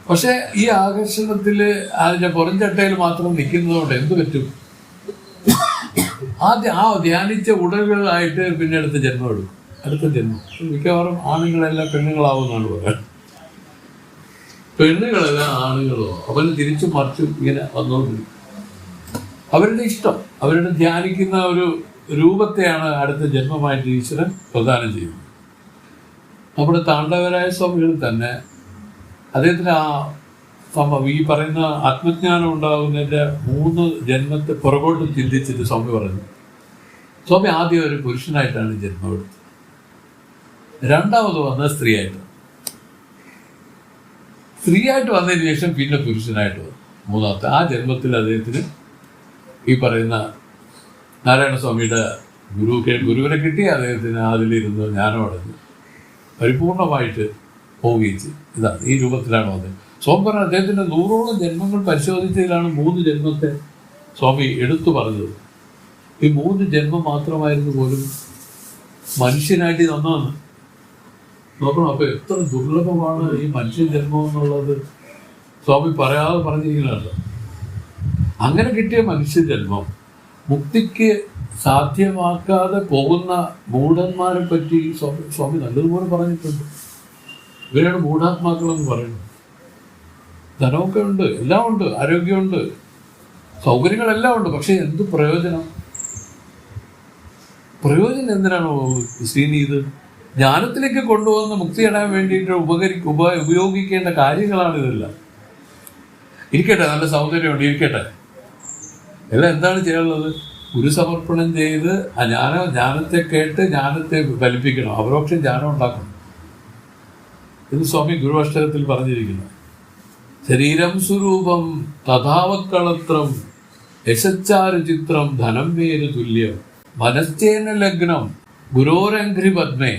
പക്ഷെ ഈ ആകർഷണത്തില് അതിന്റെ പുറംചട്ടയിൽ മാത്രം നിൽക്കുന്നതുകൊണ്ട് എന്ത് പറ്റും? ആദ്യം ആ ധ്യാനിച്ച ഉടലുകളായിട്ട് പിന്നെ അടുത്ത ജന്മം എടുക്കും. അടുത്ത ജന്മം മിക്കവാറും ആണുങ്ങളെല്ലാം പെണ്ണുങ്ങളാവുമെന്നാണ് പറയുന്നത്. പെണ്ണുങ്ങളെല്ലാം ആണുങ്ങളോ അവന് തിരിച്ചും മറിച്ചും ഇങ്ങനെ വന്നുകൊണ്ടിരിക്കും. അവരുടെ ഇഷ്ടം, അവരുടെ ധ്യാനിക്കുന്ന ഒരു രൂപത്തെയാണ് അടുത്ത ജന്മമായിട്ട് ഈശ്വരൻ പ്രദാനം ചെയ്യുന്നത്. നമ്മുടെ താണ്ഡവരായ സ്വാമികൾ തന്നെ അദ്ദേഹത്തിന് ആ ഈ പറയുന്ന ആത്മജ്ഞാനം ഉണ്ടാകുന്നതിൻ്റെ 3 ജന്മത്തെ പുറകോട്ട് ചിന്തിച്ചിട്ട് സ്വാമി പറഞ്ഞു. സ്വാമി ആദ്യം ഒരു പുരുഷനായിട്ടാണ് ജന്മം എടുത്തത്. രണ്ടാമത് വന്ന സ്ത്രീയായിട്ട് വന്നതിന് ശേഷം പിന്നെ പുരുഷനായിട്ട് വന്നു. മൂന്നാമത്തെ ആ ജന്മത്തിൽ അദ്ദേഹത്തിന് ഈ പറയുന്ന നാരായണസ്വാമിയുടെ ഗുരുവിനെ കിട്ടി. അദ്ദേഹത്തിന് അതിലിരുന്ന് ജ്ഞാനം അടഞ്ഞു പരിപൂർണമായിട്ട് പോവുകയും ചെയ്തു. ഇതാണ് ഈ രൂപത്തിലാണ് വന്നത്. സ്വാമി പറഞ്ഞ അദ്ദേഹത്തിൻ്റെ 100ഓളം ജന്മങ്ങൾ പരിശോധിച്ചതിലാണ് 3 ജന്മത്തെ സ്വാമി എടുത്തു പറഞ്ഞത്. ഈ 3 ജന്മം മാത്രമായിരുന്നു പോലും മനുഷ്യനായിട്ട് തന്നതെന്ന് നോക്കണം. അപ്പൊ എത്ര ദുർലഭമാണ് ഈ മനുഷ്യ ജന്മം എന്നുള്ളത് സ്വാമി പറയാതെ പറഞ്ഞിരിക്കുന്നതാണ്. അങ്ങനെ കിട്ടിയ മനുഷ്യജന്മം മുക്തിക്ക് സാധ്യമാക്കാതെ പോകുന്ന മൂഢന്മാരെ പറ്റി സ്വാമി നല്ലതുപോലെ പറഞ്ഞിട്ടുണ്ട്. ഇവരാണ് മൂഢാത്മാക്കളെന്ന് പറയുന്നത്. ധനമൊക്കെ ഉണ്ട്, എല്ലാം ഉണ്ട്, ആരോഗ്യമുണ്ട്, സൗകര്യങ്ങളെല്ലാം ഉണ്ട്. പക്ഷെ എന്ത് പ്രയോജനം? പ്രയോജനം എന്തിനാണ് ശ്രീനീത്? ജ്ഞാനത്തിലേക്ക് കൊണ്ടുവന്ന് മുക്തി നേടാൻ വേണ്ടിയിട്ട് ഉപയോഗിക്കേണ്ട കാര്യങ്ങളാണ് ഇതെല്ലാം. ഇരിക്കട്ടെ, നല്ല സൗന്ദര്യമുണ്ട്, ഇരിക്കട്ടെ. എല്ലാം എന്താണ് ചെയ്യാനുള്ളത്? ഗുരുസമർപ്പണം ചെയ്ത് ആ ജ്ഞാനത്തെ കേട്ട് ജ്ഞാനത്തെ ഫലിപ്പിക്കണം, അപരോക്ഷം ജ്ഞാനം ഉണ്ടാക്കണം. ഇത് സ്വാമി ഗുരുവഷ്ടകത്തിൽ പറഞ്ഞിരിക്കുന്നു. ശരീരം സ്വരൂപം തഥാവക്കളത്രം യശച്ചാരു ചിത്രം ധനം വേര് തുല്യം മനശ്ചേന ലഗ്നം ഗുരോരംഘ്രി പത്മേ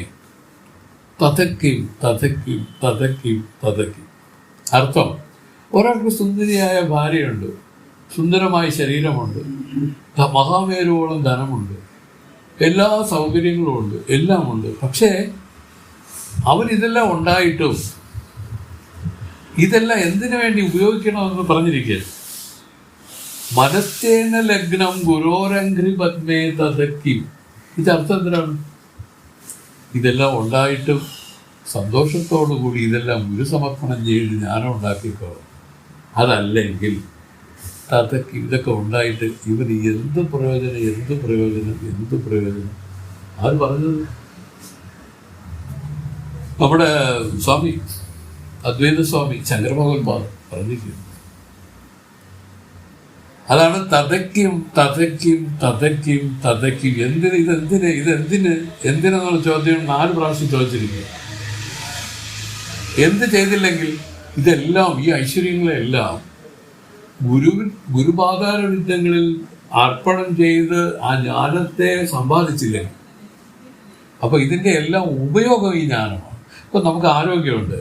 തഥയ്ക്കും തഥയ്ക്കും തഥയ്ക്കും തഥയ്ക്കും. അർത്ഥം, ഒരാൾക്ക് സുന്ദരിയായ ഭാര്യയുണ്ട്, സുന്ദരമായ ശരീരമുണ്ട്, മഹാമേരുവോളം ധനമുണ്ട്, എല്ലാ സൗകര്യങ്ങളും ഉണ്ട്, എല്ലാം ഉണ്ട്. പക്ഷേ അവൻ ഇതെല്ലാം ഉണ്ടായിട്ടും ഇതെല്ലാം എന്തിനു വേണ്ടി ഉപയോഗിക്കണമെന്ന് പറഞ്ഞിരിക്കുക. മനസ്സേന ലഗ്നം ഗുരോരംഘ്രി പത്മേ തഥയ്ക്കും. ഇതർത്ഥം എന്തിനാണ്? ഇതെല്ലാം ഉണ്ടായിട്ടും സന്തോഷത്തോടു കൂടി ഇതെല്ലാം ഗുരുസമർപ്പണം ചെയ്ത് ജ്ഞാനം ഉണ്ടാക്കിക്കോ. അതല്ലെങ്കിൽ തഥയ്ക്ക് ഇതൊക്കെ ഉണ്ടായിട്ട് ഇവന് എന്ത് പ്രയോജനം? അത് പറഞ്ഞത് നമ്മുടെ സ്വാമി അദ്വൈത സ്വാമി ശങ്കരഭഗവത്പാദം പറഞ്ഞിരിക്കുന്നു. അതാണ് തഥയ്ക്കും തഥയ്ക്കും തഥയ്ക്കും തഥയ്ക്കും. എന്തിനെന്നുള്ള ചോദ്യം 4 പ്രാവശ്യം ചോദിച്ചിരിക്കുക. എന്ത് ചെയ്തില്ലെങ്കിൽ ഇതെല്ലാം, ഈ ഐശ്വര്യങ്ങളെല്ലാം ഗുരുപാദാര വിദ്യകളിൽ അർപ്പണം ചെയ്ത് ആ ജ്ഞാനത്തെ സമ്പാദിച്ചില്ലെങ്കിൽ, അപ്പൊ ഇതിന്റെ എല്ലാം ഉപയോഗം ഈ ജ്ഞാനമാണ്. ഇപ്പൊ നമുക്ക് ആരോഗ്യമുണ്ട്,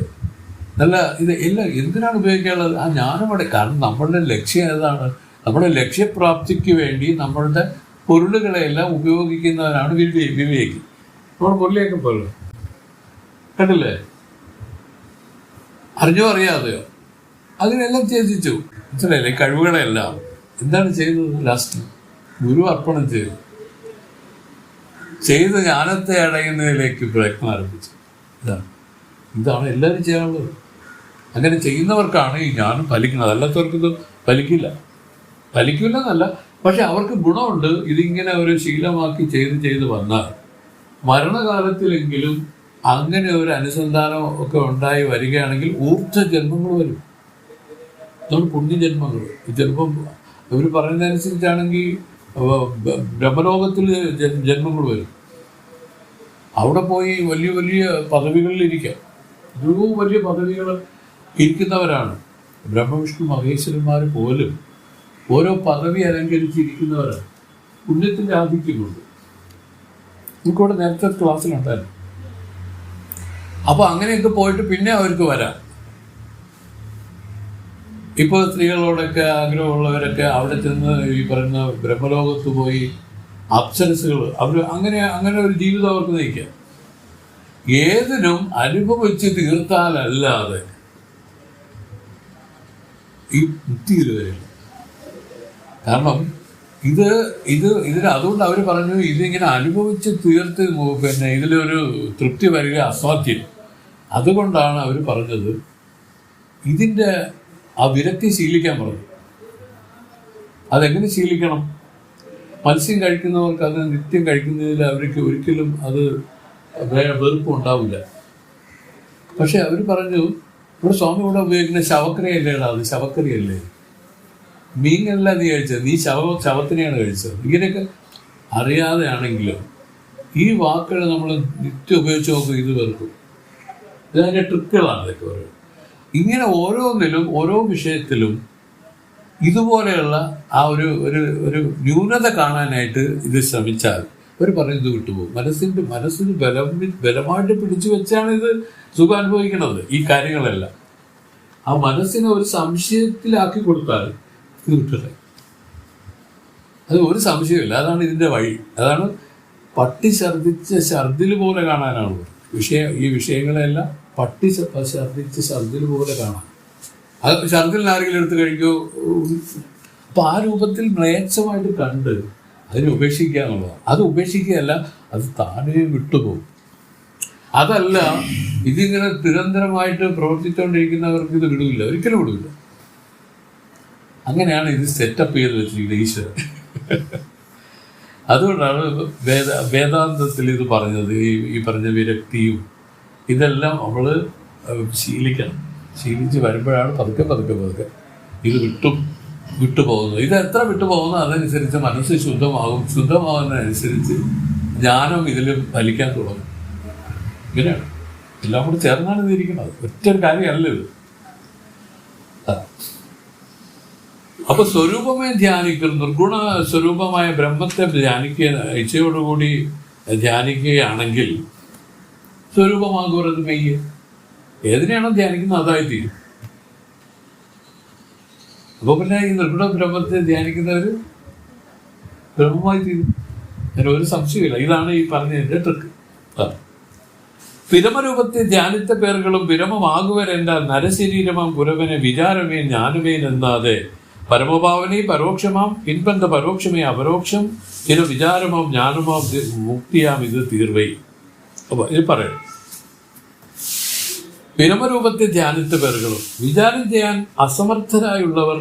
നല്ല ഇത് എല്ലാം എന്തിനാണ് ഉപയോഗിക്കാനുള്ളത്? ആ ജ്ഞാനമാണ്. കാരണം നമ്മളുടെ ലക്ഷ്യം ഏതാണ്? നമ്മുടെ ലക്ഷ്യപ്രാപ്തിക്ക് വേണ്ടി നമ്മളുടെ പൊരുളുകളെല്ലാം ഉപയോഗിക്കുന്നവരാണ് വിവേകി. നമ്മുടെ പൊരുളിയൊക്കെ പൊരുൾ കണ്ടില്ലേ? അറിഞ്ഞോ അറിയാതെയോ അതിനെല്ലാം ത്യജിച്ചു. മനസ്സിലായില്ലേ? കഴിവുകളെല്ലാം എന്താണ് ചെയ്തത്? ലാസ്റ്റ് ഗുരു അർപ്പണം ചെയ്ത് ജ്ഞാനത്തെ അടയുന്നതിലേക്ക് പ്രയത്നം ആരംഭിച്ചു. ഇതാണ് എല്ലാവരും ചെയ്യാനുള്ളത്. അങ്ങനെ ചെയ്യുന്നവർക്കാണ് ഈ ജ്ഞാനം ഫലിക്കുന്നത്. അല്ലാത്തവർക്കിത് ഫലിക്കില്ല എന്നല്ല, പക്ഷെ അവർക്ക് ഗുണമുണ്ട്. ഇതിങ്ങനെ ഒരു ശീലമാക്കി ചെയ്ത് വന്നാൽ മരണകാലത്തിലെങ്കിലും അങ്ങനെ ഒരു അനുസന്ധാനം ഒക്കെ ഉണ്ടായി വരികയാണെങ്കിൽ ഊർജ്ജ ജന്മങ്ങൾ വരും. നമ്മൾ പുണ്യജന്മങ്ങൾ. ചിലപ്പം ഇവർ പറയുന്നതനുസരിച്ചാണെങ്കിൽ ബ്രഹ്മലോകത്തിൽ ജന്മങ്ങൾ വരും. അവിടെ പോയി വലിയ വലിയ പദവികളിൽ ഇരിക്കാം. വലിയ പദവികൾ ഇരിക്കുന്നവരാണ്. ബ്രഹ്മവിഷ്ണു മഹേശ്വരന്മാർ പോലും ഓരോ പദവി അലങ്കരിച്ചിരിക്കുന്നവരാണ്. പുണ്യത്തിൻ്റെ ആധിക്യമുണ്ട്. നമുക്കിവിടെ നേരത്തെ ക്ലാസ്സിലുണ്ടായിരുന്നു. അപ്പോൾ അങ്ങനെയൊക്കെ പോയിട്ട് പിന്നെ അവർക്ക് വരാം. ഇപ്പോൾ സ്ത്രീകളോടൊക്കെ ആഗ്രഹമുള്ളവരൊക്കെ അവിടെ ചെന്ന് ഈ പറയുന്ന ബ്രഹ്മലോകത്ത് പോയി അപ്സരസുകൾ, അവർ അങ്ങനെ ഒരു ജീവിതം അവർക്ക് നയിക്കാം. ഏതിനും അനുഭവിച്ച് തീർത്താലല്ലാതെ ഈ മുക്തിയിൽ വരില്ല. കാരണം ഇതിൽ അതുകൊണ്ട് അവർ പറഞ്ഞു ഇതിങ്ങനെ അനുഭവിച്ച് തീർത്ത് പിന്നെ ഇതിലൊരു തൃപ്തി വരിക അസാധ്യം. അതുകൊണ്ടാണ് അവർ പറഞ്ഞത് ഇതിൻ്റെ ആ വിരക്തി ശീലിക്കാൻ പറഞ്ഞു. അതെങ്ങനെ ശീലിക്കണം? മത്സ്യം കഴിക്കുന്നവർക്ക് അത് നിത്യം കഴിക്കുന്നതിൽ അവർക്ക് ഒരിക്കലും അത് വെറുപ്പം ഉണ്ടാവില്ല. പക്ഷെ അവർ പറഞ്ഞു, ഇവിടെ സ്വാമി ഇവിടെ ഉപയോഗിക്കുന്ന ശവക്കറിയല്ലേടാ, അത് ശവക്കറിയല്ലേ, മീനല്ല നീ കഴിച്ചത്, നീ ശവത്തിനെയാണ് കഴിച്ചത്. ഇങ്ങനെയൊക്കെ അറിയാതെയാണെങ്കിലും ഈ വാക്കുകൾ നമ്മൾ നിത്യം ഉപയോഗിച്ച് നോക്കും, ഇത് വെറുക്കും. ഇതിൻ്റെ ട്രിക്കുകളാണ് ഇതൊക്കെ പറയുന്നത്. ഇങ്ങനെ ഓരോന്നിലും ഓരോ വിഷയത്തിലും ഇതുപോലെയുള്ള ആ ഒരു ന്യൂനത കാണാനായിട്ട് ഇത് ശ്രമിച്ചാൽ അവർ പറയുന്നത് വിട്ടുപോകും. മനസ്സിന് ബലമായിട്ട് പിടിച്ചു വെച്ചാണ് ഇത് സുഖം അനുഭവിക്കുന്നത്. ഈ കാര്യങ്ങളെല്ലാം ആ മനസ്സിനെ ഒരു സംശയത്തിലാക്കി കൊടുത്താൽ ഇത് വിട്ടില്ല. അത് ഒരു സംശയമില്ല. അതാണ് ഇതിൻ്റെ വഴി. അതാണ് പട്ടി ഛർദ്ദിച്ച ഛർദിൽ പോലെ കാണാനാണ് ഈ വിഷയങ്ങളെല്ലാം പട്ടി ഛർദ്ദിച്ച ഛർദിൽ പോലെ കാണാൻ. അത് ഛർദിൽ ആരെങ്കിലും എടുത്ത് കഴിക്കുമോ? അപ്പം ആ രൂപത്തിൽ മ്ലേച്ഛമായിട്ട് കണ്ട് അതിനെ ഉപേക്ഷിക്കുക എന്നുള്ളതാണ്. അത് ഉപേക്ഷിക്കുകയല്ല, അത് താനേ വിട്ടുപോകും. അതല്ല, ഇതിങ്ങനെ നിരന്തരമായിട്ട് പ്രവർത്തിച്ചുകൊണ്ടിരിക്കുന്നവർക്ക് ഇത് വിടില്ല, ഒരിക്കലും വിടില്ല. അങ്ങനെയാണ് ഇത് സെറ്റപ്പ് ചെയ്ത് വെച്ചിരിക്കുന്നത് ഈശ്വരൻ. അതുകൊണ്ടാണ് വേദാന്തത്തിൽ ഇത് പറഞ്ഞത്. ഈ പറഞ്ഞ വിരക്തിയും ഇതെല്ലാം നമ്മൾ ശീലിക്കണം. ശീലിച്ച് വരുമ്പോഴാണ് പതുക്കെ ഇത് വിട്ടുപോകുന്നത്. ഇത് എത്ര വിട്ടുപോകുന്നു അതനുസരിച്ച് മനസ്സ് ശുദ്ധമാകുന്നതിനനുസരിച്ച് ജ്ഞാനം ഇതിൽ ഫലിക്കാൻ തുടങ്ങും. ഇങ്ങനെയാണ് എല്ലാം കൂടി ചേർന്നാണ് ഇതിരിക്കുന്നത്. ഒറ്റൊരു കാര്യമല്ല ഇത്. അപ്പൊ സ്വരൂപമേ ധ്യാനിക്കുന്നു. നിർഗുണ സ്വരൂപമായ ബ്രഹ്മത്തെ ഇച്ഛയോടുകൂടി ധ്യാനിക്കുകയാണെങ്കിൽ സ്വരൂപമാകുന്നത് മെയ്യ്. ഏതിനെയാണോ ധ്യാനിക്കുന്നത് അതായിത്തീരും. അപ്പോൾ പിന്നെ ഈ നിർഗുണ ബ്രഹ്മത്തെ ധ്യാനിക്കുന്നവർ ബ്രഹ്മമായി തീരും. അതിന് ഒരു സംശയമില്ല. ഇതാണ് ഈ പറഞ്ഞതിൻ്റെ ട്രിക്ക്. വിരമരൂപത്തെ ധ്യാനിത്ത പേറുകളും വിരമമാകുവരെന്നാൽ നരശരീരമാം ഗുരവനെ വിചാരമേ ജ്ഞാനമേ എന്നാതെ പരമഭാവനേ പരോക്ഷമാം പിൻബന്ധ പരോക്ഷമേ അപരോക്ഷം ചില വിചാരമാം ജ്ഞാനമാം മുക്തിയാം ഇത് തീർവൈ. അപ്പോൾ ഇത് പറയും, വിരമരൂപത്തെ ധ്യാനിത്ത പേറുകളും വിചാരം ചെയ്യാൻ അസമർത്ഥരായുള്ളവർ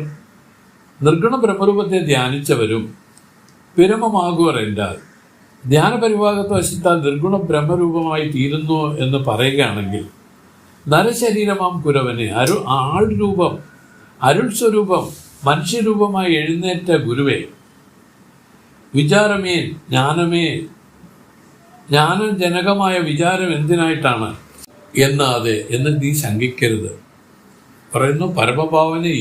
നിർഗുണ ബ്രഹ്മരൂപത്തെ ധ്യാനിച്ചവരും വിരമമാകുവർ എന്നാൽ ധ്യാനപരിഭാഗത്ത് വശത്താൽ നിർഗുണ ബ്രഹ്മരൂപമായി തീരുന്നു എന്ന് പറയുകയാണെങ്കിൽ നരശരീരമാം കുരവനെ ആൾരൂപം അരുൾ സ്വരൂപം മനുഷ്യരൂപമായി എഴുന്നേറ്റ ഗുരുവേ വിചാരമേ ജ്ഞാനമേ ജ്ഞാനജനകമായ വിചാരം എന്തിനായിട്ടാണ് എന്നാതെ എന്ന് നീ ശങ്കിക്കരുത്. പറയുന്നു, പരമഭാവനൈ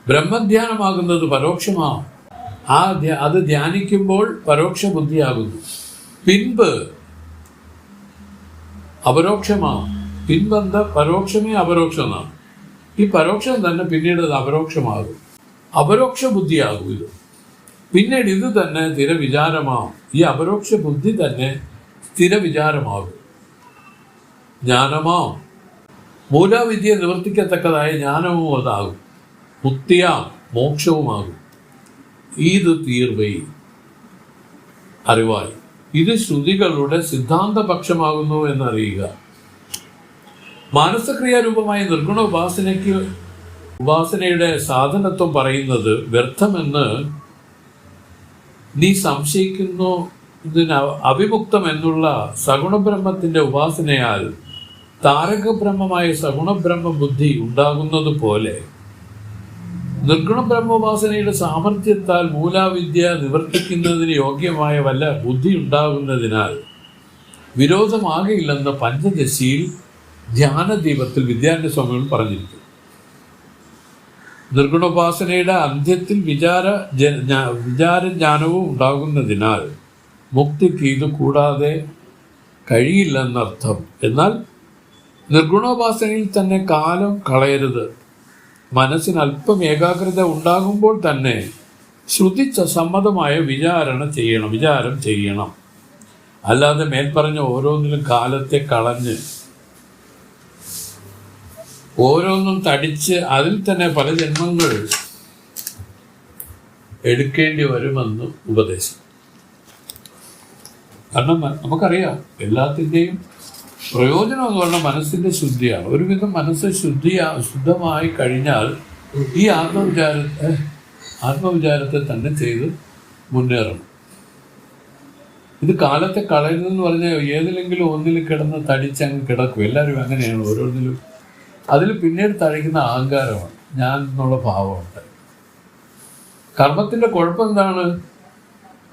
ബ്രഹ്മധ്യാനമാകുന്നത് പരോക്ഷമാവും. അത് ധ്യാനിക്കുമ്പോൾ പരോക്ഷ ബുദ്ധിയാകുന്നു. പിൻപ് അപരോക്ഷമാവും. പിൻബന്ധ പരോക്ഷമേ അപരോക്ഷമാണ്. ഈ പരോക്ഷം തന്നെ പിന്നീട് അത് അപരോക്ഷമാകും, അപരോക്ഷ ബുദ്ധിയാകും. ഇത് പിന്നീട് ഇത് തന്നെ സ്ഥിരവിചാരമാവും. ഈ അപരോക്ഷ ബുദ്ധി തന്നെ സ്ഥിരവിചാരമാകും, ജ്ഞാനമാവും. മൂലാവിദ്യ നിവർത്തിക്കത്തക്കതായ ജ്ഞാനവും അതാകും, മുക്തിയാം മോക്ഷവുമാകും. ഇത് തീർവൈ അറിവായി. ഇത് ശ്രുതികളുടെ സിദ്ധാന്തപക്ഷമാകുന്നു എന്നറിയുക. മാനസക്രിയാരൂപമായ നിർഗുണ ഉപാസനയുടെ സാധനത്വം പറയുന്നത് വ്യർത്ഥമെന്ന് നീ സംശയിക്കുന്നു. ഇതിന് അവിമുക്തം എന്നുള്ള സഗുണബ്രഹ്മത്തിന്റെ ഉപാസനയാൽ താരകബ്രഹ്മമായ സഗുണബ്രഹ്മ ബുദ്ധി ഉണ്ടാകുന്നത് പോലെ നിർഗുണ ബ്രഹ്മോപാസനയുടെ സാമർഥ്യത്താൽ മൂലാവിദ്യ നിവർത്തിക്കുന്നതിന് യോഗ്യമായ വല്ല ബുദ്ധി ഉണ്ടാകുന്നതിനാൽ വിരോധമാകയില്ലെന്ന് പഞ്ചദശിയിൽ ധ്യാനദീപത്തിൽ വിദ്യാരണ്യ സ്വാമികൾ പറഞ്ഞിരിക്കുന്നു. നിർഗുണോപാസനയുടെ അന്ത്യത്തിൽ വിചാരജ്ഞാനവും ഉണ്ടാകുന്നതിനാൽ മുക്തിക്ക് ഇത് കൂടാതെ കഴിയില്ലെന്നർത്ഥം. എന്നാൽ നിർഗുണോപാസനയിൽ തന്നെ കാലം കളയരുത്. മനസ്സിന് അല്പം ഏകാഗ്രത ഉണ്ടാകുമ്പോൾ തന്നെ ശ്രുതി സമ്മതമായ വിചാരം ചെയ്യണം. അല്ലാതെ മേൽപ്പറഞ്ഞ ഓരോന്നിലും കാലത്തെ കളഞ്ഞ് ഓരോന്നും തടിച്ച് അതിൽ തന്നെ പല ജന്മങ്ങൾ എടുക്കേണ്ടി വരുമെന്ന് ഉപദേശം. കാരണം നമുക്കറിയാം എല്ലാത്തിൻ്റെയും പ്രയോജനം എന്ന് പറഞ്ഞാൽ മനസ്സിൻ്റെ ശുദ്ധിയാണ്. ഒരുവിധം മനസ്സ് ശുദ്ധമായി കഴിഞ്ഞാൽ ഈ ആത്മവിചാരത്തെ തന്നെ ചെയ്ത് മുന്നേറണം. ഇത് കാലത്തെ കളയുന്നതെന്ന് പറഞ്ഞാൽ ഏതിലെങ്കിലും ഒന്നിൽ കിടന്ന് തടിച്ചങ്ങ് കിടക്കും. എല്ലാവരും അങ്ങനെയാണ്. ഓരോന്നിലും അതിൽ പിന്നീട് തഴയ്ക്കുന്ന അഹങ്കാരമാണ്, ഞാൻ എന്നുള്ള ഭാവമുണ്ട്. കർമ്മത്തിൻ്റെ കുഴപ്പം എന്താണ്?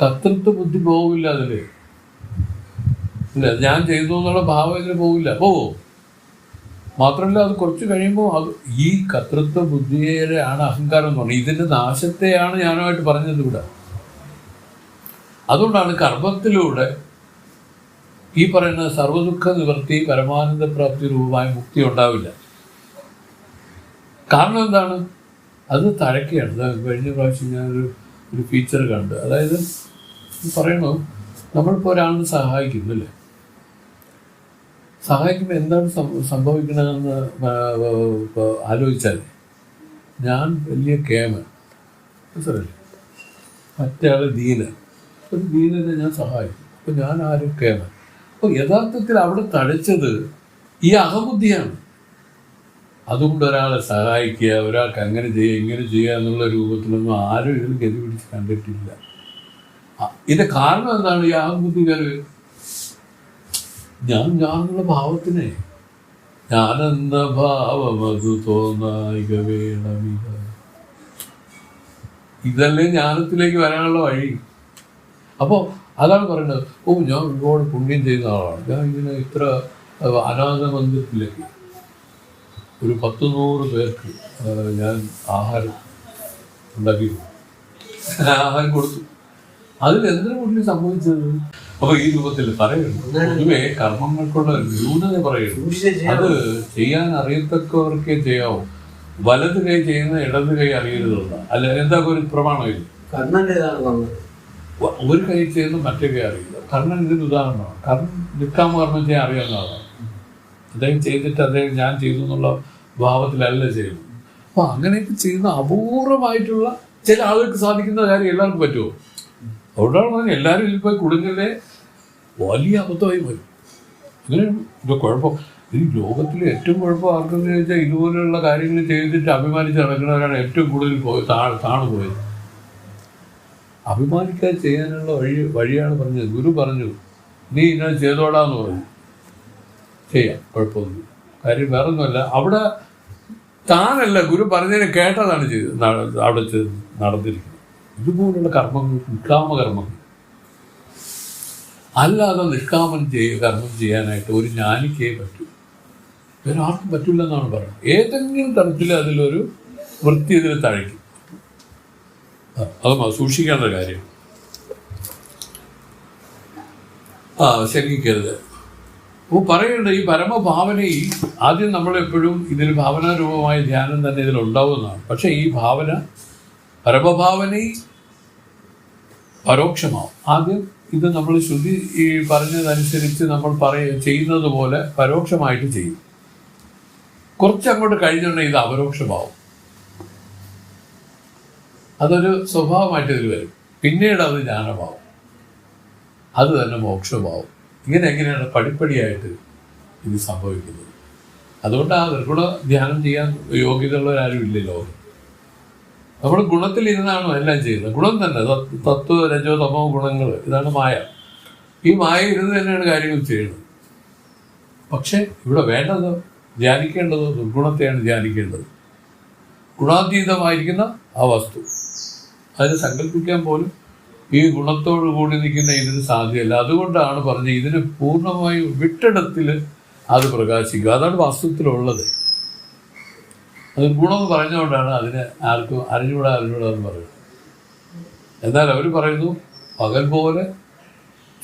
കർത്തൃത്വ ബുദ്ധി പോവില്ല അതിൽ. ഇല്ല, ഞാൻ ചെയ്തു എന്നുള്ള ഭാവം ഇതിന് പോവില്ല, പോവും. മാത്രമല്ല അത് കുറച്ച് കഴിയുമ്പോൾ അത് ഈ കർത്തൃത്വ ബുദ്ധിയെയാണ് അഹങ്കാരം എന്ന് പറഞ്ഞത്. ഇതിൻ്റെ നാശത്തെയാണ് ഞാനുമായിട്ട് പറഞ്ഞത് ഇവിടെ. അതുകൊണ്ടാണ് കർമ്മത്തിലൂടെ ഈ പറയുന്ന സർവ്വദുഃഖ നിവൃത്തി പരമാനന്ദ പ്രാപ്തി രൂപമായ മുക്തി ഉണ്ടാവില്ല. കാരണം എന്താണ്? അത് തഴക്കുകയാണ്. കഴിഞ്ഞ പ്രാവശ്യം ഞാനൊരു ഫീച്ചർ കണ്ട്, അതായത് പറയണു, നമ്മളിപ്പോൾ ഒരാളിനെ സഹായിക്കുന്നില്ലേ, സഹായിക്കുമ്പോൾ എന്താണ് സംഭവിക്കണമെന്ന് ആലോചിച്ചാൽ, ഞാൻ വലിയ കേമൻ, മനസ്സിലല്ലേ, മറ്റേ ആൾ ദീനൻ, ഒരു ദീനനെ ഞാൻ സഹായിക്കും, അപ്പോൾ ഞാൻ ആരും കേമൻ. അപ്പോൾ യഥാർത്ഥത്തിൽ അവിടെ തഴച്ചത് ഈ അഹബുദ്ധിയാണ്. അതുകൊണ്ട് ഒരാളെ സഹായിക്കുക, ഒരാൾക്ക് അങ്ങനെ ചെയ്യുക ഇങ്ങനെ ചെയ്യുക എന്നുള്ള രൂപത്തിലൊന്നും ആരും ഇതിൽ ഗതി പിടിച്ച് കണ്ടിട്ടില്ല. ഇതിൻ്റെ കാരണം എന്താണ്? ഈ അഹബുദ്ധിക്കാർ ഞാൻ എന്നുള്ള ഭാവത്തിനെ, ഞാനെന്ന ഭാവം അത് തോന്നായിക വേണമിക, ഇതല്ലേ ജ്ഞാനത്തിലേക്ക് വരാനുള്ള വഴി. അപ്പോൾ അതാണ് പറയുന്നത്, ഞാൻ ഒരുപാട് പുണ്യം ചെയ്യുന്ന ആളാണ്, ഞാൻ ഇങ്ങനെ ഇത്ര അനാഥ മന്ദിരത്തിലേക്ക് ഒരു 100 പേർക്ക് ഞാൻ ആഹാരം ഉണ്ടാക്കി, ആഹാരം കൊടുത്തു. അതിലെന്തിനു പുള്ളി സംഭവിച്ചത്? അപ്പൊ ഈ രൂപത്തിൽ പറയുന്നു, പൊതുവെ കർമ്മങ്ങൾക്കുള്ള ന്യൂനത പറയുന്നു. അത് ചെയ്യാൻ അറിയത്തക്കവർക്കേ ചെയ്യാവൂ. വലത് കൈ ചെയ്യുന്ന ഇടത് കൈ അറിയരുതുള്ള, അല്ല എന്താ ഒരു പ്രമാണമില്ല. ഒരു കൈ ചെയ്യുന്ന മറ്റേ കൈ അറിയില്ല. കർണൻ ഇതിന് ഉദാഹരണമാണ്. കർണൻ നിഷ്കാമകർമ്മം ചെയ്യാൻ അറിയാവുന്ന ആളാണ്. അദ്ദേഹം ചെയ്തിട്ട് അദ്ദേഹം ഞാൻ ചെയ്തു എന്നുള്ള ഭാവത്തിലല്ല ചെയ്യുന്നു. അപ്പൊ അങ്ങനെയൊക്കെ ചെയ്യുന്ന അപൂർവമായിട്ടുള്ള ചില ആളുകൾക്ക് സാധിക്കുന്ന കാര്യം എല്ലാവർക്കും പറ്റുമോ? അതുകൊണ്ടാണ് പറഞ്ഞത് എല്ലാവരും ഇതിൽ പോയി കുടുങ്ങലേ വലിയ അബദ്ധമായി വരും. അങ്ങനെയാണ് ഇത് കുഴപ്പം. ഈ ലോകത്തിൽ ഏറ്റവും കുഴപ്പം ആർക്കെന്ന് ചോദിച്ചാൽ ഇതുപോലെയുള്ള കാര്യങ്ങൾ ചെയ്തിട്ട് അഭിമാനിച്ച് നടക്കുന്നവരാണ് ഏറ്റവും കൂടുതൽ താണു പോയത്. അഭിമാനിക്കാതെ ചെയ്യാനുള്ള വഴിയാണ് പറഞ്ഞത്. ഗുരു പറഞ്ഞു, നീ ഇങ്ങനെ ചെയ്തോടാന്ന് പറഞ്ഞു. ചെയ്യാം, കുഴപ്പമൊന്നും. കാര്യം വേറൊന്നുമല്ല, അവിടെ താനല്ല ഗുരു പറഞ്ഞതിനെ കേട്ടതാണ് അവിടെ നടന്നിരിക്കുന്നത്. ഇതുപോലുള്ള കർമ്മങ്ങൾ നിഷ്കാമകർമ്മങ്ങൾ. അല്ലാതെ കർമ്മം ചെയ്യാനായിട്ട് ഒരു ജ്ഞാനിക്കേ പറ്റൂ, വേറെ ആർക്കും പറ്റില്ല എന്നാണ് പറയുന്നത്. ഏതെങ്കിലും തരത്തിൽ അതിലൊരു വൃത്തി ഇതിൽ തഴയ്ക്കും. അത് സൂക്ഷിക്കേണ്ട കാര്യം. ശങ്കിക്കരുത്. അപ്പോൾ പറയേണ്ട ഈ പരമഭാവനയിൽ ആദ്യം നമ്മളെപ്പോഴും ഇതിൽ ഭാവനാരൂപമായ ധ്യാനം തന്നെ ഇതിലുണ്ടാവുന്നതാണ്. പക്ഷേ ഈ ഭാവന പരമഭാവനയിൽ പരോക്ഷമാവും. ആദ്യം ഇത് നമ്മൾ ശ്രുതി ഈ പറഞ്ഞതനുസരിച്ച് നമ്മൾ ചെയ്യുന്നത് പോലെ പരോക്ഷമായിട്ട് ചെയ്യും. കുറച്ചങ്ങോട്ട് കഴിഞ്ഞുണ്ടെങ്കിൽ ഇത് അപരോക്ഷമാവും. അതൊരു സ്വഭാവമായിട്ട് ഇതിൽ വരും. പിന്നീട് അത് ജ്ഞാനമാവും, അത് തന്നെ മോക്ഷമാവും. എങ്ങനെയാണ് പടിപ്പടിയായിട്ട് ഇത് സംഭവിക്കുന്നത്. അതുകൊണ്ട് ആ നിർഗുണ ധ്യാനം ചെയ്യാൻ യോഗ്യതയുള്ളവരാരും ഇല്ലല്ലോ. നമ്മൾ ഗുണത്തിലിരുന്നാണ് എല്ലാം ചെയ്യുന്നത്. ഗുണം തന്നെ, തത്വ രജോ തമോ ഗുണങ്ങൾ, ഇതാണ് മായ. ഈ മായ ഇരുന്ന് തന്നെയാണ് കാര്യങ്ങൾ ചെയ്യുന്നത്. പക്ഷെ ഇവിടെ വേണ്ടത്, ധ്യാനിക്കേണ്ടത് നിർഗുണത്തെയാണ് ധ്യാനിക്കേണ്ടത്. ഗുണാതീതമായിരിക്കുന്ന ആ വസ്തു, അതിന് സങ്കല്പിക്കാൻ പോലും ഈ ഗുണത്തോടു കൂടി നിൽക്കുന്ന ഇതിന് സാധ്യമല്ല. അതുകൊണ്ടാണ് പറഞ്ഞത് ഇതിന് പൂർണ്ണമായും വിട്ടിടത്തിൽ അത് പ്രകാശിക്കുക. അതാണ് വാസ്തവത്തിലുള്ളത്. അത് ഗുണമെന്ന് പറഞ്ഞുകൊണ്ടാണ് അതിനെ ആർക്കും അറിഞ്ഞൂടാ എന്ന് പറയുന്നത്. എന്നാൽ അവർ പറയുന്നു പകൽ പോലെ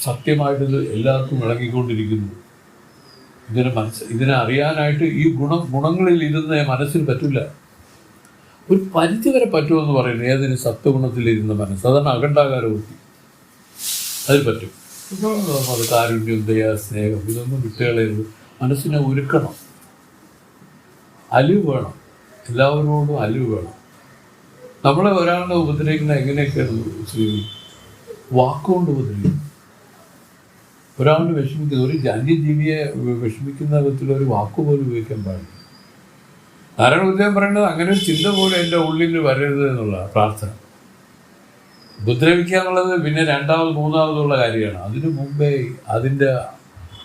സത്യമായിട്ടിത് എല്ലാവർക്കും വിളങ്ങിക്കൊണ്ടിരിക്കുന്നു. ഇതിനെ അറിയാനായിട്ട് ഈ ഗുണങ്ങളിൽ ഇരുന്ന് മനസ്സിന് പറ്റില്ല. ഒരു പരിധിവരെ പറ്റുമെന്ന് പറയുന്നത് ഏതൊരു സത്വഗുണത്തിലിരുന്ന മനസ്സ്. അതാണ് അഖണ്ഡാകാര വൃത്തി. അതിൽ പറ്റും. ഇപ്പോൾ അത് കാരുണ്യം, ദയ, സ്നേഹം ഇതൊന്നും വിട്ടുകളയരുത്. മനസ്സിനെ ഒരുക്കണം. അലിവ് വേണം. എല്ലാവരോടും അലിവ് വേണം. നമ്മളെ ഒരാളുടെ ഉപദ്രവിക്കുന്ന എങ്ങനെയൊക്കെയാണ് ശ്രീ വാക്കുകൊണ്ട് ഉപദ്രവിക്കും. ഒരാളിനെ വിഷമിക്കുന്ന ഒരു അന്യജീവിയെ വിഷമിക്കുന്ന വിധത്തിലൊരു വാക്കുപോലും ഉപയോഗിക്കാൻ പാടില്ല. നാരായണ ഗുരുദേവൻ പറയുന്നത് അങ്ങനെ ഒരു ചിന്ത പോലും എൻ്റെ ഉള്ളിൽ വരരുത് എന്നുള്ള പ്രാർത്ഥന. ഉപദ്രവിക്കുക എന്നുള്ളത് പിന്നെ രണ്ടാമത് മൂന്നാമതുള്ള കാര്യമാണ്. അതിനു മുമ്പേ അതിൻ്റെ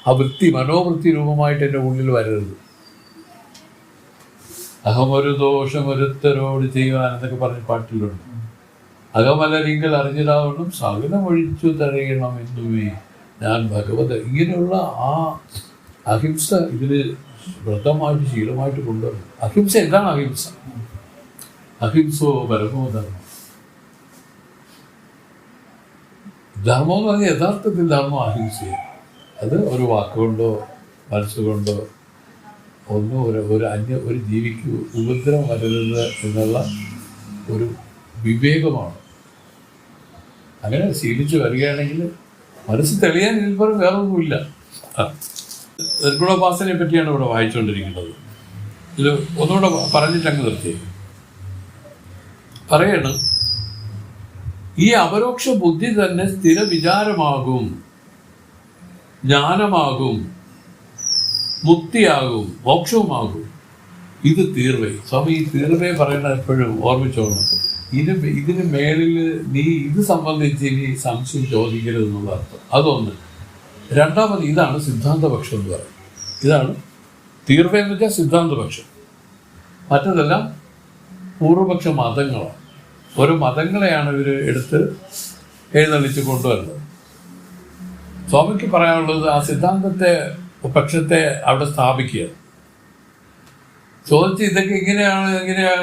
ആ വൃത്തി, മനോവൃത്തി രൂപമായിട്ട് എൻ്റെ ഉള്ളിൽ വരരുത്. അഹമൊരു ദോഷം ഒരുത്തരോട് ചെയ്യുവാൻ എന്നൊക്കെ പറഞ്ഞ പാട്ടിലുണ്ട്. അകമലരിങ്കൽ അറിഞ്ഞിടാവണം സകലം ഒഴിച്ചു തരയണം എന്നുമേ ഞാൻ ഭഗവത്. ഇങ്ങനെയുള്ള ആ അഹിംസ ഇതിന് വ്രതമായിട്ട് ശീലമായിട്ട് കൊണ്ടുവരണം. അഹിംസ എന്താണ് അഹിംസ? അഹിംസോ പരമോ ധർമ്മം. ധർമ്മം എന്ന് പറഞ്ഞാൽ യഥാർത്ഥത്തിൽ ധർമ്മം അഹിംസയാണ്. അത് ഒരു വാക്കുകൊണ്ടോ മനസ്സുകൊണ്ടോ ഒന്നും ഒരു ജീവിക്ക് ഉപദ്രവം വരരുത് എന്നുള്ള ഒരു വിവേകമാണ്. അങ്ങനെ ശീലിച്ചു വരികയാണെങ്കിൽ മനസ്സ് തെളിയാൻ ഇതിൽപ്പുറം വേറൊന്നുമില്ല. നിർഗുണോപാസനയെ പറ്റിയാണ് ഇവിടെ വായിച്ചുകൊണ്ടിരിക്കുന്നത്. ഇത് ഒന്നുകൂടെ പറഞ്ഞിട്ടങ്ങ് നിർത്തി പറയണം. ഈ അപരോക്ഷ ബുദ്ധി തന്നെ സ്ഥിര വിചാരമാകും, ജ്ഞാനമാകും, മുക്തിയാകും, മോക്ഷവുമാകും. ഇത് തീർവേ. സ്വാമി ഈ തീർവേ പറയണത് എപ്പോഴും ഓർമ്മിച്ചോണം. ഇതിന് മേളിൽ നീ ഇത് സംബന്ധിച്ച് ഇനി സംശയം ചോദിക്കരുത് എന്നുള്ള അർത്ഥം. അതൊന്ന്. രണ്ടാമത് ഇതാണ് സിദ്ധാന്തപക്ഷം എന്ന് പറയുന്നത്. ഇതാണ് തീർവ എന്ന് വെച്ചാൽ സിദ്ധാന്തപക്ഷം. മറ്റതെല്ലാം പൂർവപക്ഷ മതങ്ങളാണ്. ഓരോ മതങ്ങളെയാണ് ഇവർ എടുത്ത് എഴുന്നള്ളിച്ച് കൊണ്ടുവരുന്നത്. സ്വാമിക്ക് പറയാനുള്ളത് ആ സിദ്ധാന്തത്തെ പക്ഷത്തെ അവിടെ സ്ഥാപിക്കുക. ചോദിച്ച് ഇതൊക്കെ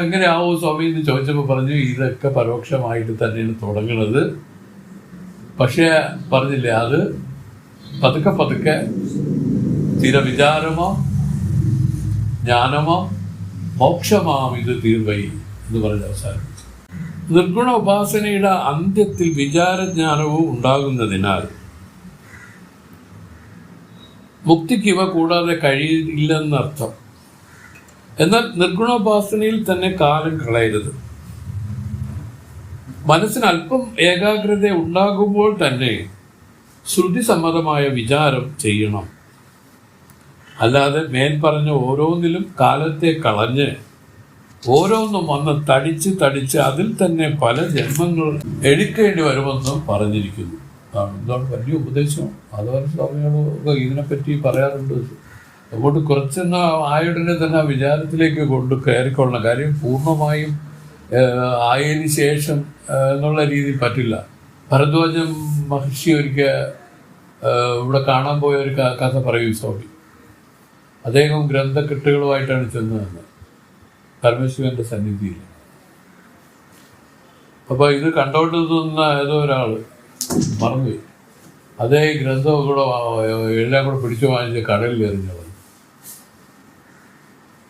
എങ്ങനെയാവും സ്വാമി എന്ന് ചോദിച്ചപ്പോൾ പറഞ്ഞു ഇതൊക്കെ പരോക്ഷമായിട്ട് തന്നെയാണ് തുടങ്ങുന്നത്. പക്ഷേ പറഞ്ഞില്ലേ, അത് പതുക്കെ പതുക്കെ സ്ഥിരവിചാരമോ ജ്ഞാനമോ മോക്ഷമാം ഇത് തീർവൈ എന്ന് പറഞ്ഞ അവസാനം. നിർഗുണ ഉപാസനയുടെ അന്ത്യത്തിൽ വിചാരജ്ഞാനവും ഉണ്ടാകുന്നതിനാൽ മുക്തിക്ക് ഇവ കൂടാതെ കഴിയില്ലെന്നർത്ഥം. എന്നാൽ നിർഗുണോപാസനയിൽ തന്നെ കാലം കളയരുത്. മനസ്സിന് അല്പം ഏകാഗ്രത ഉണ്ടാകുമ്പോൾ തന്നെ ശ്രുതിസമ്മതമായ വിചാരം ചെയ്യണം. അല്ലാതെ മേൽപ്പറഞ്ഞ ഓരോന്നിലും കാലത്തെ കളഞ്ഞ് ഓരോന്നും വന്ന് തടിച്ച് അതിൽ തന്നെ പല ജന്മങ്ങൾ എടുക്കേണ്ടി വരുമെന്നും പറഞ്ഞിരിക്കുന്നു. എന്താണ് വലിയ ഉപദേശം. അതുപോലെ സ്വാമികളൊക്കെ ഇതിനെപ്പറ്റി പറയാറുണ്ട്. അതുകൊണ്ട് കുറച്ചെന്ന ആയുടനെ തന്നെ ആ വിചാരത്തിലേക്ക് കയറിക്കൊള്ളണം. കാര്യം പൂർണ്ണമായും ആയതിനു ശേഷം എന്നുള്ള രീതിയിൽ പറ്റില്ല. ഭരദ്വാജം മഹർഷി ഒരിക്കൽ ഇവിടെ കാണാൻ പോയ ഒരു കഥ പറയും സ്വാമി. അദ്ദേഹം ഗ്രന്ഥക്കെട്ടുകളുമായിട്ടാണ് ചെന്നതെന്ന് പരമശിവന്റെ സന്നിധിയിൽ. അപ്പോൾ ഇത് കണ്ടോണ്ട് നിന്ന ഏതോ ഒരാൾ മറന്നുപോയി. അതേ ഗ്രന്ഥം കൂടെ എല്ലാം കൂടെ പിടിച്ചു വാങ്ങിച്ച് കടലിൽ എറിഞ്ഞത്.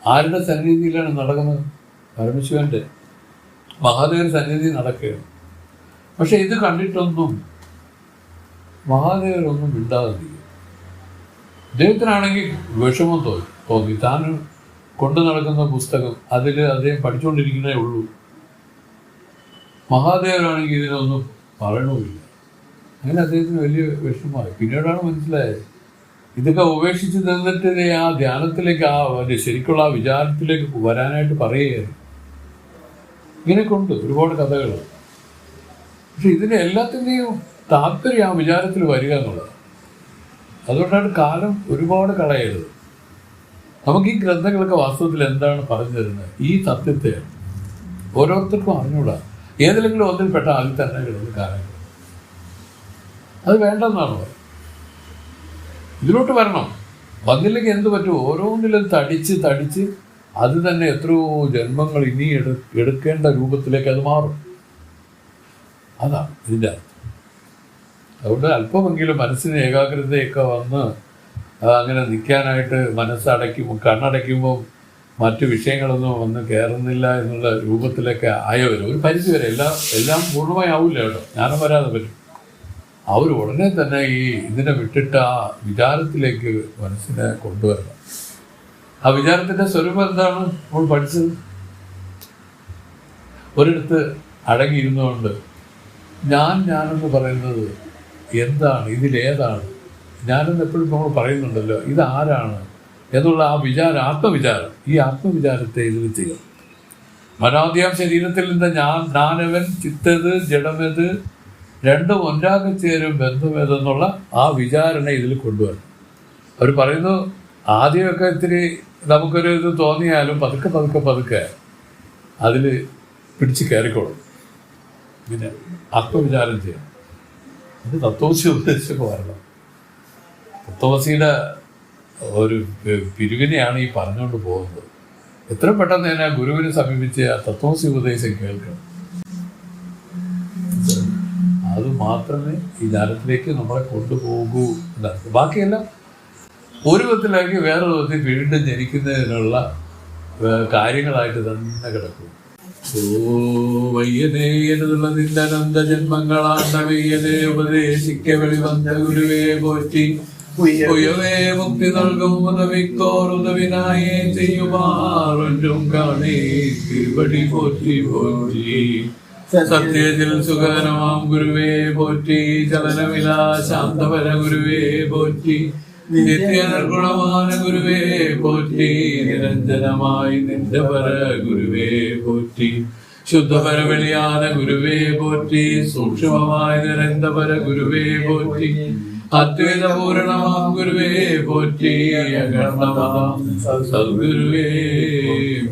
ആരുടെ സന്നിധിയിലാണ് നടക്കുന്നത്? പരമശിവന്റെ, മഹാദേവന്റെ സന്നിധി നടക്കുകയാണ്. പക്ഷെ ഇത് കണ്ടിട്ടൊന്നും മഹാദേവരൊന്നും മിണ്ടാതിരിക്കും. അദ്ദേഹത്തിനാണെങ്കിൽ വിഷമം തോന്നി. താൻ കൊണ്ടു നടക്കുന്ന പുസ്തകം അതിൽ അദ്ദേഹം പഠിച്ചുകൊണ്ടിരിക്കുന്നേ ഉള്ളൂ. മഹാദേവരാണെങ്കിൽ ഇതിനൊന്നും പറയണമില്ല. അങ്ങനെ അദ്ദേഹത്തിന് വലിയ വിഷമമായി. പിന്നീടാണ് മനസ്സിലായത് ഇതൊക്കെ ഉപേക്ഷിച്ച് നിന്നിട്ട് ആ ധ്യാനത്തിലേക്ക് ശരിക്കുള്ള ആ വിചാരത്തിലേക്ക് വരാനായിട്ട് പറയുകയായിരുന്നു. ഇങ്ങനെയൊക്കെ ഉണ്ട് ഒരുപാട് കഥകൾ. പക്ഷെ ഇതിന് എല്ലാത്തിൻ്റെയും താല്പര്യം ആ വിചാരത്തിൽ വരിക എന്നുള്ളത്. അതുകൊണ്ടാണ് കാലം ഒരുപാട് കളയരുത്. നമുക്ക് ഈ ഗ്രന്ഥങ്ങളൊക്കെ വാസ്തവത്തിൽ എന്താണ് പറഞ്ഞു തരുന്നത്? ഈ സത്യത്തെ ഓരോരുത്തർക്കും അറിഞ്ഞൂടാ. ഏതെങ്കിലും ഒന്നിൽപ്പെട്ട അതിൽ തന്നെ കിടന്ന് കാര്യങ്ങൾ അത് വേണ്ടെന്നാണ് പറയുന്നത്. ഇതിലോട്ട് വരണം. വന്നില്ലെങ്കിൽ എന്ത് പറ്റും? ഓരോന്നിലും തടിച്ച് അത് തന്നെ എത്രയോ ജന്മങ്ങൾ ഇനി എടുക്കേണ്ട രൂപത്തിലേക്ക് അത് മാറും. അതാണ് ഇതിൻ്റെ അർത്ഥം. അതുകൊണ്ട് അല്പമെങ്കിലും മനസ്സിന് ഏകാഗ്രതയൊക്കെ വന്ന് അങ്ങനെ നിൽക്കാനായിട്ട് കണ്ണടയ്ക്കുമ്പോൾ മറ്റു വിഷയങ്ങളൊന്നും വന്ന് കയറുന്നില്ല എന്നുള്ള രൂപത്തിലൊക്കെ ആയവർ ഒരു പരിധി വരെ എല്ലാം പൂർണ്ണമായി ആവില്ല കേട്ടോ, ജ്ഞാനം വരാതെ പറ്റും. അവർ ഉടനെ തന്നെ ഇതിനെ വിട്ടിട്ട് ആ വിചാരത്തിലേക്ക് മനസ്സിനെ കൊണ്ടുവരണം. ആ വിചാരത്തിൻ്റെ സ്വരൂപം എന്താണ് നമ്മൾ പഠിച്ചത്? ഒരിടത്ത് അടങ്ങിയിരുന്നുകൊണ്ട് ഞാനെന്ന് പറയുന്നത് എന്താണ്, ഇതിലേതാണ് ഞാനെന്ന് എപ്പോഴും നമ്മൾ പറയുന്നുണ്ടല്ലോ, ഇതാരാണ് എന്നുള്ള ആ വിചാരം, ആത്മവിചാരം, ഈ ആത്മവിചാരത്തെ ഇതിൽ ചെയ്യും. മനാദ്യം ശരീരത്തിൽ നിന്ന് ഞാനവൻ ചിത്തത് ജഡമത് രണ്ടും ഒന്നാകെ ചേരും ബന്ധമേതെന്നുള്ള ആ വിചാരണ ഇതിൽ കൊണ്ടുവരണം. അവർ പറയുന്നു ആദ്യമൊക്കെ ഇത്തിരി നമുക്കൊരു ഇത് തോന്നിയാലും പതുക്കെ അതിൽ പിടിച്ച് കയറിക്കോളും. പിന്നെ ആത്മവിചാരം ചെയ്യണം. അത് തത്വമസി ഉപദേശമൊക്കെ വരണം. തത്വമസിയുടെ ഒരു പിരിവിനെയാണ് ഈ പറഞ്ഞുകൊണ്ട് പോകുന്നത്. എത്ര പെട്ടെന്ന് തന്നെ ഗുരുവിനെ സമീപിച്ച് ആ തത്വമസി ഉപദേശം കേൾക്കണം. അത് മാത്രമേ ഈ ജ്ഞാനത്തിലേക്ക് നമ്മളെ കൊണ്ടുപോകൂ എന്നാണ്. ബാക്കിയെല്ലാം ഒരു വിധത്തിലാക്കി വേറെ വിധത്തിൽ വീണ്ടും ജനിക്കുന്നതിനുള്ള കാര്യങ്ങളായിട്ട് തന്നെ കിടക്കും. വയ്യതേ എന്നുള്ള നിന്റെ അനന്ത ജന്മങ്ങളാണ്ട വെയ്യതേ ഉപദേശിക്ക വെളിവന്ന ഗുരുവേ പോറ്റി ഉയവേ മുക്തി നൽകും ഉദവിക്കോർ ഉദവിനായേ ചെയ്യുമാറും കാണേ തിരുവടി പോറ്റി പോറ്റി. സത്യത്തിൽ സുഖകരമാം ഗുരുവേ പോറ്റി, ചലനമിലാ ശാന്തപര ഗുരുവേ പോറ്റി, നിത്യ നിർഗുണமான ഗുരുവേ പോറ്റി, നിരഞ്ജനമായി നിന്റെ പര ഗുരുവേ പോറ്റി, ശുദ്ധപര വെളിയാന ഗുരുവേ പോറ്റി, സൂക്ഷ്മമായ നിരന്തപര ഗുരുവേ പോറ്റി, അദ്വൈതപൂരണമാം ഗുരുവേ പോറ്റി, അഖണ്ഡമാം സദ്ഗുരുവേ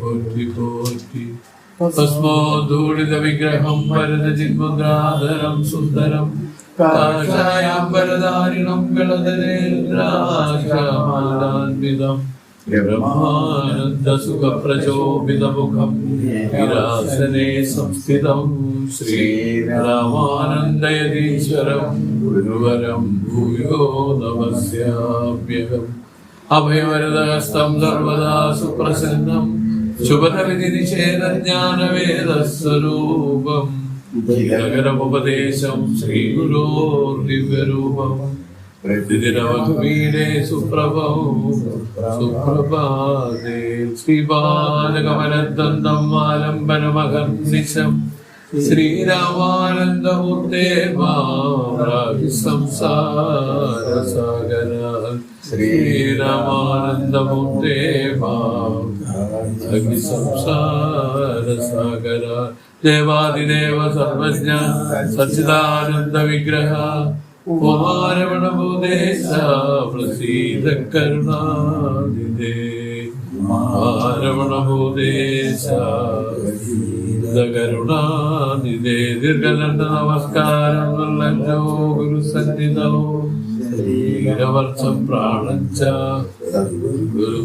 പോറ്റി പോറ്റി. ഭസ്മോദ്ധൂളിത വിഗ്രഹം വരദ ചിന്മുദ്രാധരം സുന്ദരം കാഷായാംബരധാരിണം ഗളധരേന്ദ്രാക്ഷമാലാൻവിതം ബ്രഹ്മാനന്ദ സുഖപ്രചോഭിതമുഖം വിരാസനെ സംസ്ഥിതം ശ്രീരാമാനന്ദയതീശ്വരം ഗുരുവരം ഭൂയോ നമസ്യാമ്യഹം. അഭയവരദഹസ്തം സർവദാ സുപ്രസന്നം ശുഭതവിധി നിഷേധജ്ഞാനവേദസ്വരൂപം ഉപദേശം ശ്രീഗുരോർ ദിവ്യരൂപം പ്രതിദിനവീരേ സുപ്രഭാതേ ശ്രീപാദകമനദ്ദന്തം ആലംബനമഹർനിശം ശ്രീരാമാനന്ദമൂർത്തേ മാം സംസാരസാഗര ശ്രീരാമാനന്ദമൂർത്തേ മാം സംസാരസാഗര. ദേവാദിദേവ സർവജ്ഞ സച്ചിദാനന്ദ വിഗ്രഹ കുമാരമണഭൂദേശ പ്രസീദ കരുണാനിധേ. കുമാരമണഭൂദേശ കരുണാനിധേ. ദീർഘദണ്ഡ നമസ്കാരം നിർലജ്ജോ ഗുരുസന്നിധോ ശരീരവർഷം പ്രാണഞ്ച ഗുരു